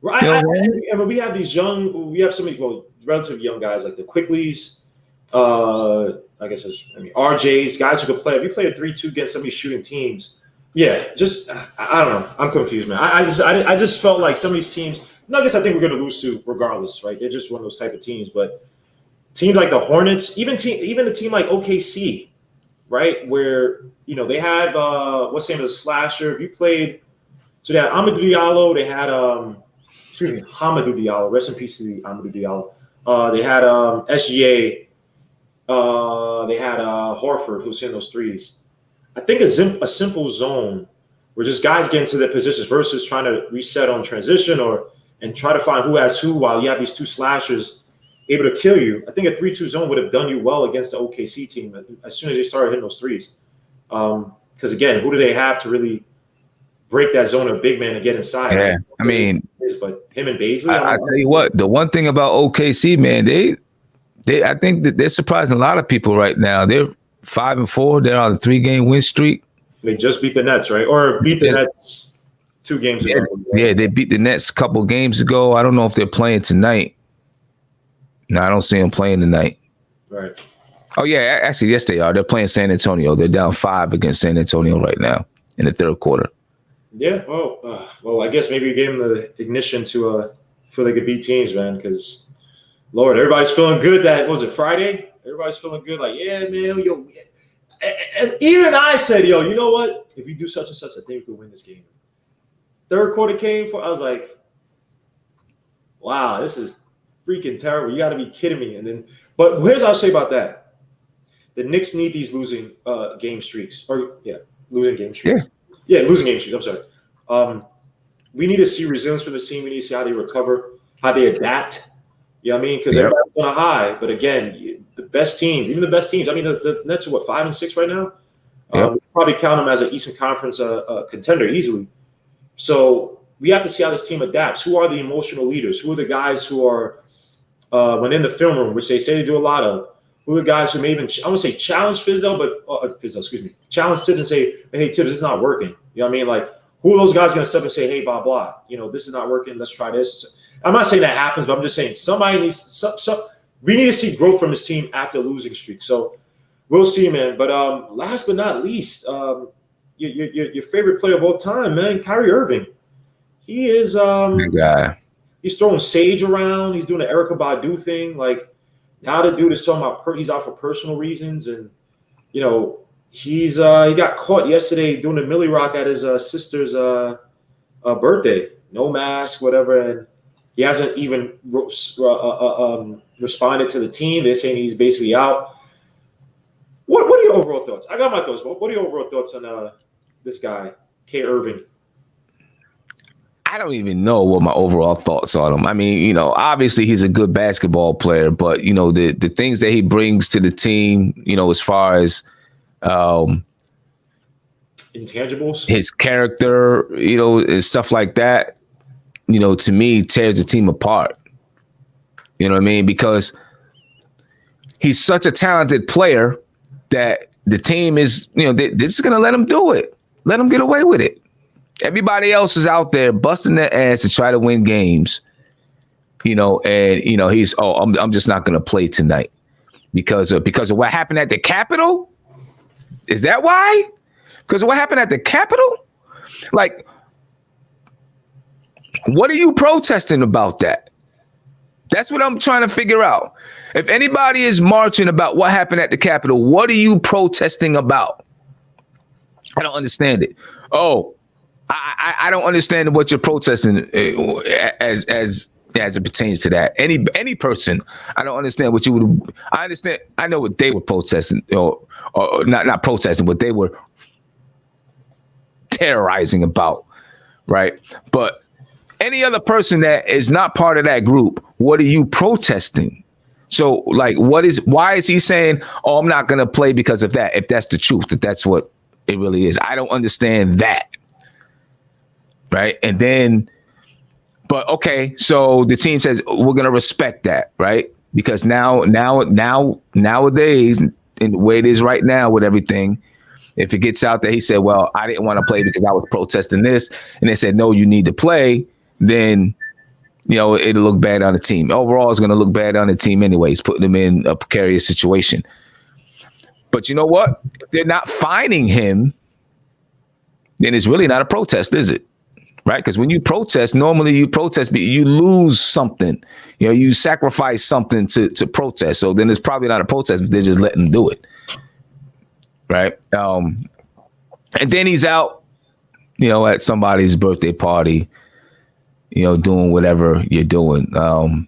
We have these relatively young guys like the Quickleys. RJs, guys who could play. If you play a 3-2 against some of these shooting teams, I don't know. I'm confused, man. I just felt like some of these teams, Nuggets, I think we're going to lose to regardless, right? They're just one of those type of teams. But teams like the Hornets, even a team like OKC, right, where they had what's the name of the slasher? If you played, so they had Amadou Diallo, they had Hamadou Diallo. Rest in peace to Amadou Diallo. They had SGA. They had Horford, who's hitting those threes. I think a simple zone where just guys get into their positions versus trying to reset on transition and try to find who has who while you have these 2 slashers able to kill you. I think a 3-2 zone would have done you well against the OKC team as soon as they started hitting those threes. Because again, who do they have to really break that zone of big man and get inside? Yeah, but him and Baisley. I tell you what, the one thing about OKC, man, I think that they're surprising a lot of people right now. They're 5-4. They're on a 3-game win streak. They just beat the Nets, right? Or beat the Nets 2 games ago. Yeah, they beat the Nets a couple games ago. I don't know if they're playing tonight. No, I don't see them playing tonight. Right. Oh, yeah. Actually, yes, they are. They're playing San Antonio. They're down 5 against San Antonio right now in the third quarter. Yeah. Well, I guess maybe you gave them the ignition to feel they could beat teams, man, because, Lord, everybody's feeling good that, was it Friday? Everybody's feeling good, like, yeah, man, yo. And even I said, yo, you know what? If we do such and such, I think we could win this game. Third quarter came I was like, wow, this is freaking terrible. You got to be kidding me. But here's what I'll say about that. The Knicks need these losing game streaks. Losing game streaks. Yeah, losing game streaks. I'm sorry. We need to see resilience from the team. We need to see how they recover, how they adapt. You know what I mean? Because everybody's on a high. But again, the best teams, even the best teams, the Nets are 5-6 right now? We probably count them as an Eastern Conference contender easily. So we have to see how this team adapts. Who are the emotional leaders? Who are the guys who are, when in the film room, which they say they do a lot of, who are the guys who may even, I wouldn't say challenge challenge Tibbs and say, hey, Tibbs, this is not working. You know what I mean? Like, who are those guys going to step and say, hey, blah, blah, this is not working. Let's try this. I'm not saying that happens, but I'm just saying somebody needs we need to see growth from this team after a losing streak. So we'll see, man. But last but not least, your favorite player of all time, man, Kyrie Irving. He is good guy. He's throwing sage around. He's doing the Erykah Badu thing. Like, now the dude is talking about he's out for personal reasons, and he got caught yesterday doing the Millie Rock at his sister's birthday. No mask, whatever, and he hasn't even responded to the team. They're saying he's basically out. What are your overall thoughts? I got my thoughts, but what are your overall thoughts on this guy, K. Irving? I don't even know what my overall thoughts on him. I mean, obviously he's a good basketball player, but the things that he brings to the team, as far as intangibles, his character, and stuff like that, to me tears the team apart. You know what I mean? Because he's such a talented player that the team is, they're just going to let him do it. Let him get away with it. Everybody else is out there busting their ass to try to win games, he's, I'm just not going to play tonight because of what happened at the Capitol. Is that why? Because of what happened at the Capitol? Like, what are you protesting about that? That's what I'm trying to figure out. If anybody is marching about what happened at the Capitol, what are you protesting about? I don't understand it. Oh, I don't understand what you're protesting as it pertains to that. Any person, I don't understand what you would. I understand. I know what they were protesting, or not protesting, what they were terrorizing about, right? But any other person that is not part of that group, what are you protesting? So, like, why is he saying, "Oh, I'm not going to play because of that"? If that's the truth, if that's what it really is, I don't understand that. Right. And then, but okay, so the team says we're going to respect that. Right. Because nowadays, in the way it is right now with everything, if it gets out there, he said, well, I didn't want to play because I was protesting this. And they said, no, you need to play. Then, it'll look bad on the team. Overall, it's going to look bad on the team anyways, putting them in a precarious situation. But you know what? If they're not fining him, then it's really not a protest, is it? Right? Because when you protest, normally you protest, but you lose something. You sacrifice something to protest. So then it's probably not a protest, but they're just letting them do it. Right? And then he's out, at somebody's birthday party, doing whatever you're doing. I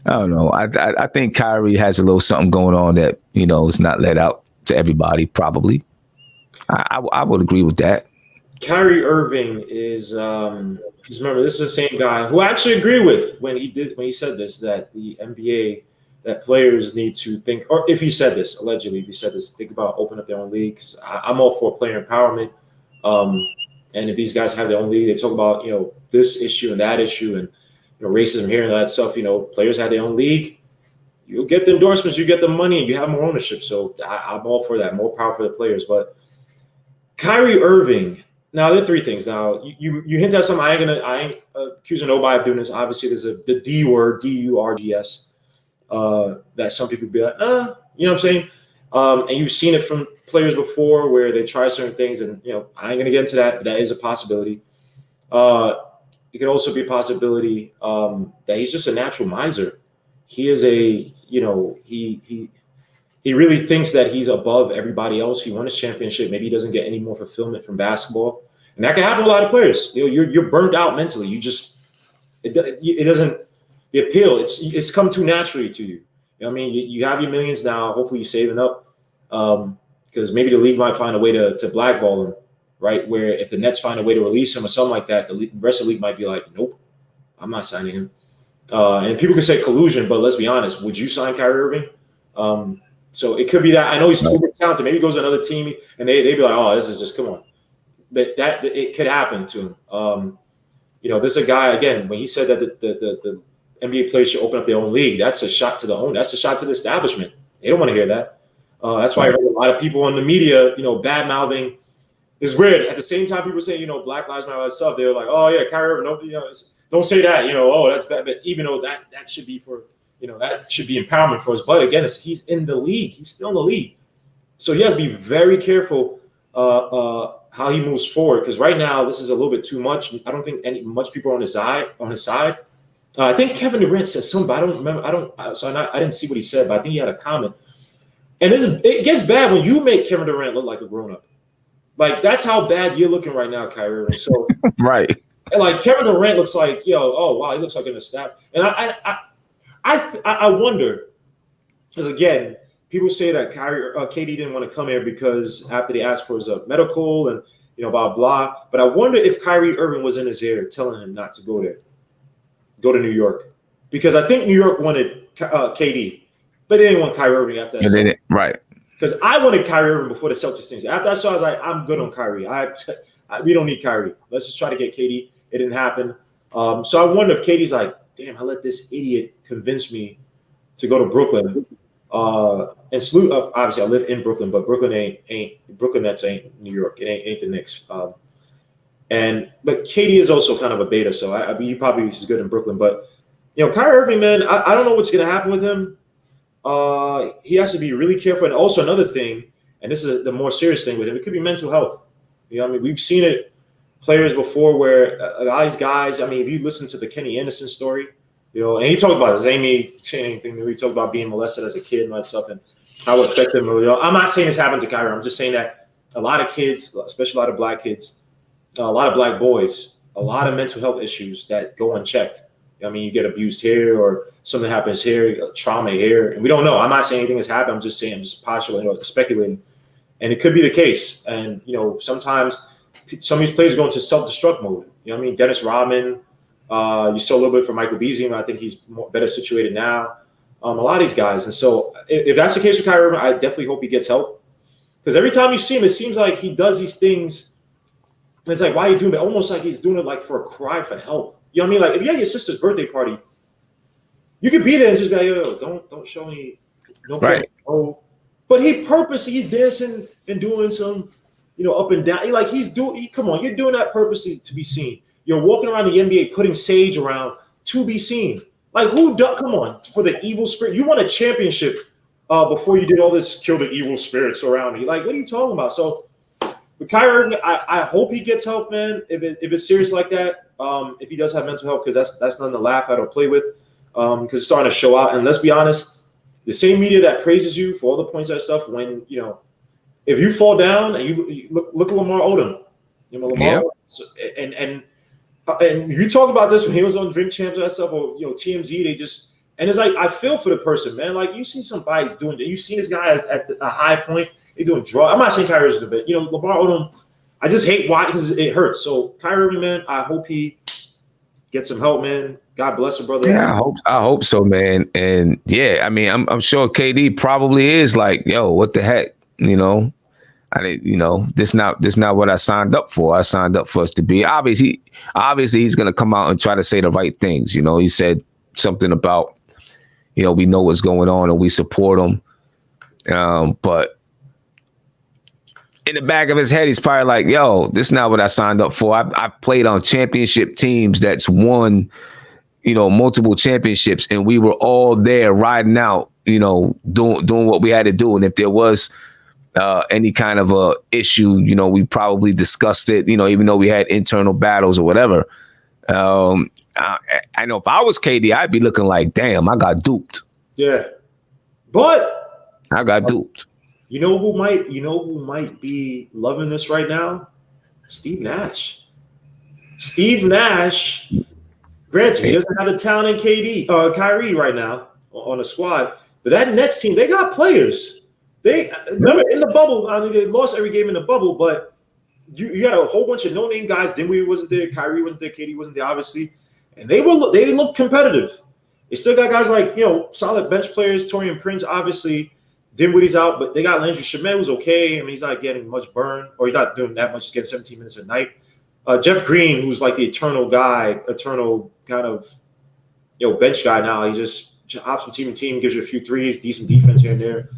don't know. I think Kyrie has a little something going on that, is not let out to everybody, probably. I would agree with that. Kyrie Irving is because remember, this is the same guy who I actually agree with when he said this, that the NBA, that players need to think, or if he said this, allegedly, if he said this, think about opening up their own league. Because I'm all for player empowerment. And if these guys have their own league, they talk about, this issue and that issue and, racism here and all that stuff, players have their own league. You'll get the endorsements, you get the money, and you have more ownership. So I'm all for that, more power for the players. But Kyrie Irving, now there are three things. Now you hint at something. I ain't accusing nobody of doing this. Obviously, there's the D word, DURGS, that some people be like, you know what I'm saying? And you've seen it from players before where they try certain things, and I ain't gonna get into that, but that is a possibility. It could also be a possibility that he's just a natural miser. He is he really thinks that he's above everybody else. He won a championship. Maybe he doesn't get any more fulfillment from basketball. And that can happen to a lot of players. You're burned out mentally. It doesn't, the appeal, it's come too naturally to you. I mean? You have your millions now. Hopefully you're saving up because maybe the league might find a way to blackball him, right? Where if the Nets find a way to release him or something like that, the rest of the league might be like, nope, I'm not signing him. And people could say collusion, but let's be honest. Would you sign Kyrie Irving? So it could be that. I know he's super talented. Maybe he goes to another team and they'd be like, oh, this is just, come on. But that it could happen to him. This is a guy, again, when he said that the NBA players should open up their own league, that's a shot to the own. That's a shot to the establishment. They don't want to hear that. That's why a lot of people in the media, bad mouthing is weird. At the same time, people say, Black Lives Matter and stuff. They're like, oh yeah, Kyrie Irving, don't say that. Oh, that's bad. But even though that should be for, that should be empowerment for us. But again, he's in the league. He's still in the league. So he has to be very careful how he moves forward. Because right now, this is a little bit too much. I don't think much people are on his side. I think Kevin Durant said something, but I don't remember. I didn't see what he said, but I think he had a comment. And it gets bad when you make Kevin Durant look like a grown-up. Like, that's how bad you're looking right now, Kyrie Irving. So right. And like Kevin Durant looks like, oh wow, he looks like an established. And I wonder, because again, people say that KD didn't want to come here because after they asked for his medical and blah blah. But I wonder if Kyrie Irving was in his ear telling him not to go there, go to New York, because I think New York wanted KD, but they didn't want Kyrie Irving after that. Right. Because I wanted Kyrie Irving before the Celtics things. After I saw, I was like, I'm good on Kyrie. We don't need Kyrie. Let's just try to get KD. It didn't happen. So I wonder if KD's like, damn, I let this idiot convince me to go to Brooklyn. And salute, obviously, I live in Brooklyn, but Brooklyn Nets ain't New York. It ain't the Knicks. But KD is also kind of a beta, so he probably is good in Brooklyn. But Kyrie Irving, man, I don't know what's gonna happen with him. He has to be really careful. And also another thing, and this is the more serious thing with him, it could be mental health. We've seen it players before where these guys, if you listen to the Kenny Anderson story, and he talked about Amy saying anything new. He talked about being molested as a kid and all that stuff and how it affected him. I'm not saying this happened to Kyrie. I'm just saying that a lot of kids, especially a lot of black kids, a lot of black boys, a lot of mental health issues that go unchecked. I mean, you get abused here or something happens here, trauma here, and we don't know. I'm not saying anything has happened. I'm just saying, I'm just postulating, speculating. And it could be the case. And, sometimes some of these players go into self-destruct mode. You know what I mean? Dennis Rodman, you saw a little bit from Michael Beasley. I think he's better situated now. A lot of these guys. And so if that's the case with Kyrie Irving, I definitely hope he gets help. Because every time you see him, it seems like he does these things. And it's like, why are you doing it? Almost like he's doing it like for a cry for help. You know what I mean? Like if you had your sister's birthday party, you could be there and just be like, yo, don't show me. No, right. But he's dancing and doing some, up and down. Come on, you're doing that purposely to be seen. You're walking around the NBA putting sage around to be seen. Like come on, for the evil spirit. You won a championship before you did all this kill the evil spirits around you. Like, what are you talking about? So with Kyrie Irving, I hope he gets help, man. If it's serious like that, if he does have mental health, because that's nothing to laugh at or play with, because it's starting to show out. And let's be honest, the same media that praises you for all the points and stuff, when if you fall down and you look at Lamar Odom, Lamar, and you talk about this when he was on Drink Champs and that stuff, or TMZ, they just, and it's like I feel for the person, man. Like you see somebody doing, you see this guy at a high point, they doing drugs. I'm not saying Kyrie Irving, but Lamar Odom, I just hate why, because it hurts. So Kyrie Irving, man, I hope he gets some help, man. God bless him, brother. Yeah, I hope so, man. And yeah, I mean, I'm sure KD probably is like, yo, what the heck, I didn't, this not what I signed up for. I signed up for us to be. Obviously he's gonna come out and try to say the right things. He said something about, we know what's going on and we support him. But in the back of his head, he's probably like, yo, this is not what I signed up for. I've played on championship teams that's won, multiple championships, and we were all there riding out, doing what we had to do. And if there was any kind of a issue, we probably discussed it, even though we had internal battles or whatever. I know if I was KD, I'd be looking like, damn, I got duped. Yeah. But I got duped. You know who might be loving this right now? Steve Nash. Steve Nash, granted, he doesn't have the talent in Kyrie right now on the squad, but that Nets team, they got players. They remember in the bubble, I mean, they lost every game in the bubble, but you got a whole bunch of no-name guys. Dinwiddie wasn't there, Kyrie wasn't there, KD wasn't there, obviously, and they look competitive. They still got guys like solid bench players. Taurean Prince, obviously, Dinwiddie's out, but they got Landry Shamet, who's okay. I mean, he's not getting much burn, or he's not doing that much. He's getting 17 minutes a night. Jeff Green, who's like the eternal kind of bench guy now. He just hops from team to team, gives you a few threes, decent defense here and there.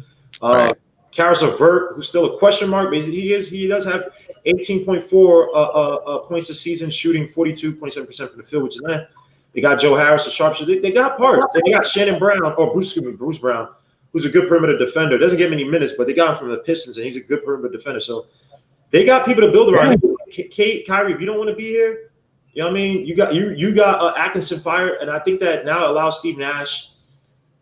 Right. Karis LeVert, who's still a question mark, but he does have 18.4 points this season, shooting 42.7% from the field, which is that. They got Joe Harris, a sharpshooter. They got parts. They got Shannon Brown, or Bruce Brown, who's a good perimeter defender. Doesn't get many minutes, but they got him from the Pistons, and he's a good perimeter defender. So they got people to build around. Kyrie, if you don't want to be here, you know what I mean? You got Atkinson fired, and I think that now allows Steve Nash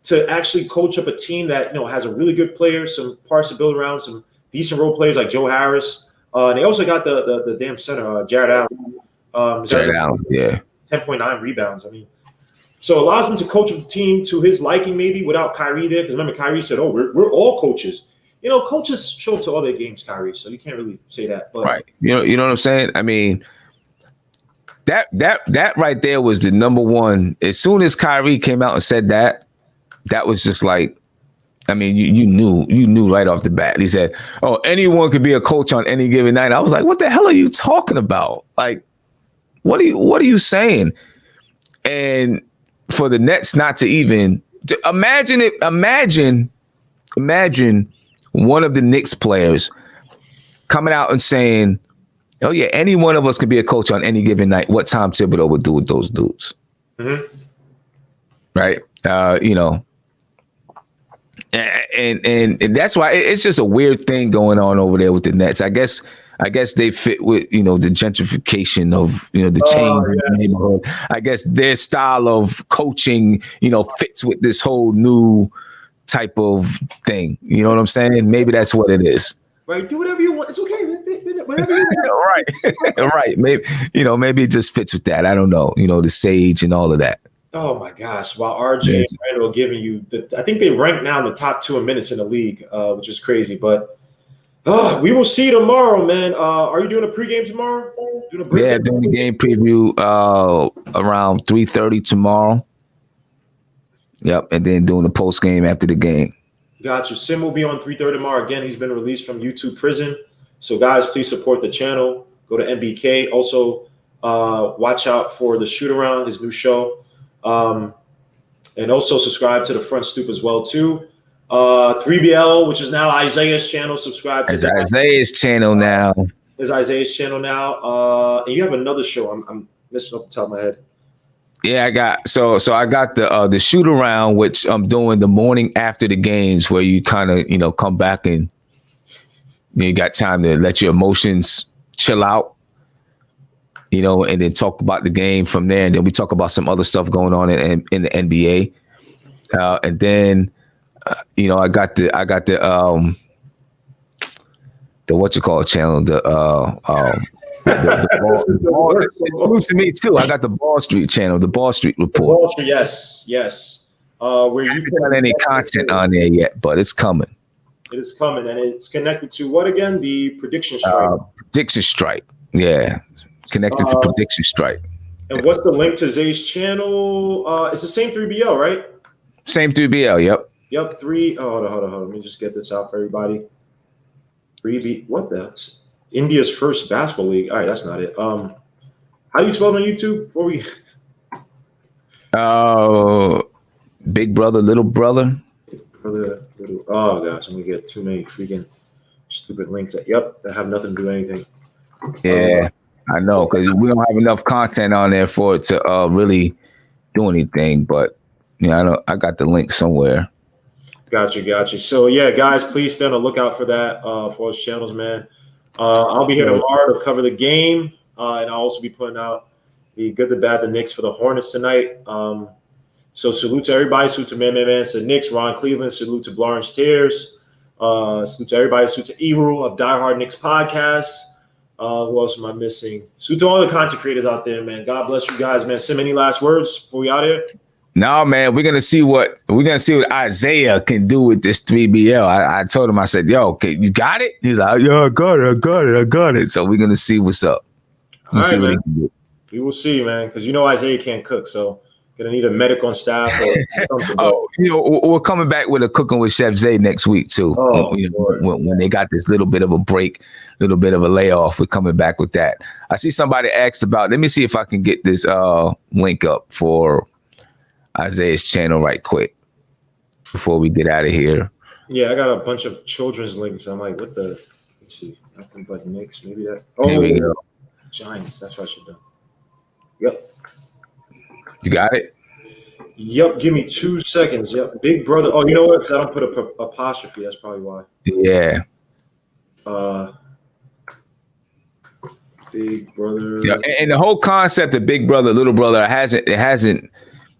to actually coach up a team that has a really good player, some parts to build around, some decent role players like Joe Harris. And they also got the damn center, Jared Allen. Jared Allen, yeah. 10.9 rebounds. I mean, so it allows him to coach the team to his liking, maybe without Kyrie there. Because remember, Kyrie said, "Oh, we're all coaches." Coaches show up to all their games, Kyrie. So you can't really say that. But right. You know what I'm saying? I mean, that right there was the number one. As soon as Kyrie came out and said that was just like, I mean, you knew right off the bat. He said, "Oh, anyone could be a coach on any given night." I was like, "What the hell are you talking about? Like, what are you saying?" And for the Nets not to even imagine one of the Knicks players coming out and saying, "Oh yeah, any one of us could be a coach on any given night." What Tom Thibodeau would do with those dudes, right? And that's why it's just a weird thing going on over there with the Nets. I guess they fit with the gentrification of the change in the neighborhood. I guess their style of coaching fits with this whole new type of thing. You know what I'm saying? Maybe that's what it is. Right? Do whatever you want. It's okay, man. Whatever you want. Right. Right. Maybe it just fits with that. I don't know. The sage and all of that. Oh my gosh! While RJ and Randall are giving you I think they rank now in the top 2 in minutes in the league, which is crazy. But we will see tomorrow, man. Are you doing a pregame tomorrow? Doing the game preview around 3:30 tomorrow. Yep, and then doing the post game after the game. Gotcha. Sim will be on 3:30 tomorrow. Again, he's been released from YouTube prison. So guys, please support the channel. Go to MBK. Also, watch out for the Shoot Around, his new show. And also subscribe to the Front Stoop as well too. 3BL, which is now Isaiah's channel. Subscribe to Isaiah's channel now. There's Isaiah's channel now. And you have another show. I'm missing off the top of my head. Yeah, I got the Shoot Around, which I'm doing the morning after the games, where you kind of come back and you got time to let your emotions chill out. And then talk about the game from there, and then we talk about some other stuff going on in the NBA, and then I got the what you call it channel, the ball, it's new to me too. I got the Ball Street channel, the Ball Street Report. Ball Street, yes. Where you haven't got any content on there yet, but it's coming. It is coming, and it's connected to what again? The Prediction Strike. Prediction Strike, yeah. Connected to Prediction Strike. And what's the link to Zay's channel? It's the same 3BL, right? Same 3BL, yep. Yep, hold on. Let me just get this out for everybody. 3B, what the? India's first basketball league. All right, that's not it. How do you spell it on YouTube? Before we... Big brother, little brother. Oh, gosh, let me get too many freaking stupid links. Yep, that have nothing to do with anything. Yeah. I know, because we don't have enough content on there for it to really do anything. But I got the link somewhere. Gotcha. So yeah, guys, please stay on the lookout for that for those channels, man. I'll be here tomorrow to cover the game, and I'll also be putting out the good, the bad, the Knicks for the Hornets tonight. So salute to everybody. Salute to Man, to Knicks, Ron Cleveland. Salute to Lawrence Tears. Salute to everybody. Salute to E-Rule of Die Hard Knicks podcast. Who else am I missing? So to all the content creators out there, man. God bless you guys, man. Sim, any last words before we out here? No, man. We're gonna see what Isaiah can do with this 3BL. I told him, I said, "Yo, okay, you got it." He's like, "Yeah, I got it." So we're gonna see what's up. All right, man. We will see, man, because Isaiah can't cook, so gonna need a medic on staff. Or something. We're coming back with a Cooking with Chef Zay next week too. When they got this little bit of a break, little bit of a layoff, we're coming back with that. I see somebody asked about. Let me see if I can get this link up for Isaiah's channel right quick before we get out of here. Yeah, I got a bunch of children's links. I'm like, what the? Let's see, nothing but Knicks. Maybe that. Oh, here we go. Giants. That's what I should do. Yep. You got it? Yep. Give me 2 seconds. Yep. Big brother. Oh, you know what? Because I don't put a apostrophe. That's probably why. Yeah. Big brother. Yeah, and the whole concept of big brother, little brother hasn't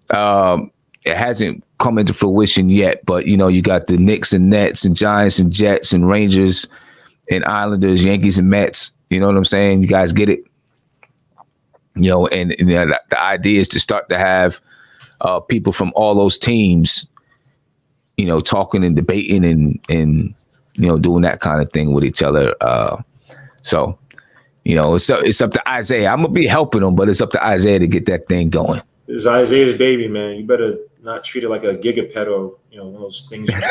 come into fruition yet. But you got the Knicks and Nets and Giants and Jets and Rangers and Islanders, Yankees and Mets. You know what I'm saying? You guys get it? And the idea is to start to have people from all those teams, talking and debating and doing that kind of thing with each other. So it's up to Isaiah. I'm gonna be helping him, but it's up to Isaiah to get that thing going. It's Isaiah's baby, man. You better not treat it like a gigapet or one of those things. Right.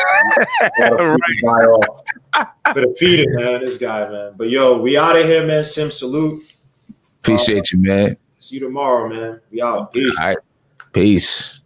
Better feed it, man. This guy, man. But we out of here, man. Sim, salute. Appreciate you, man. See you tomorrow, man. We out. Peace. All right. Peace.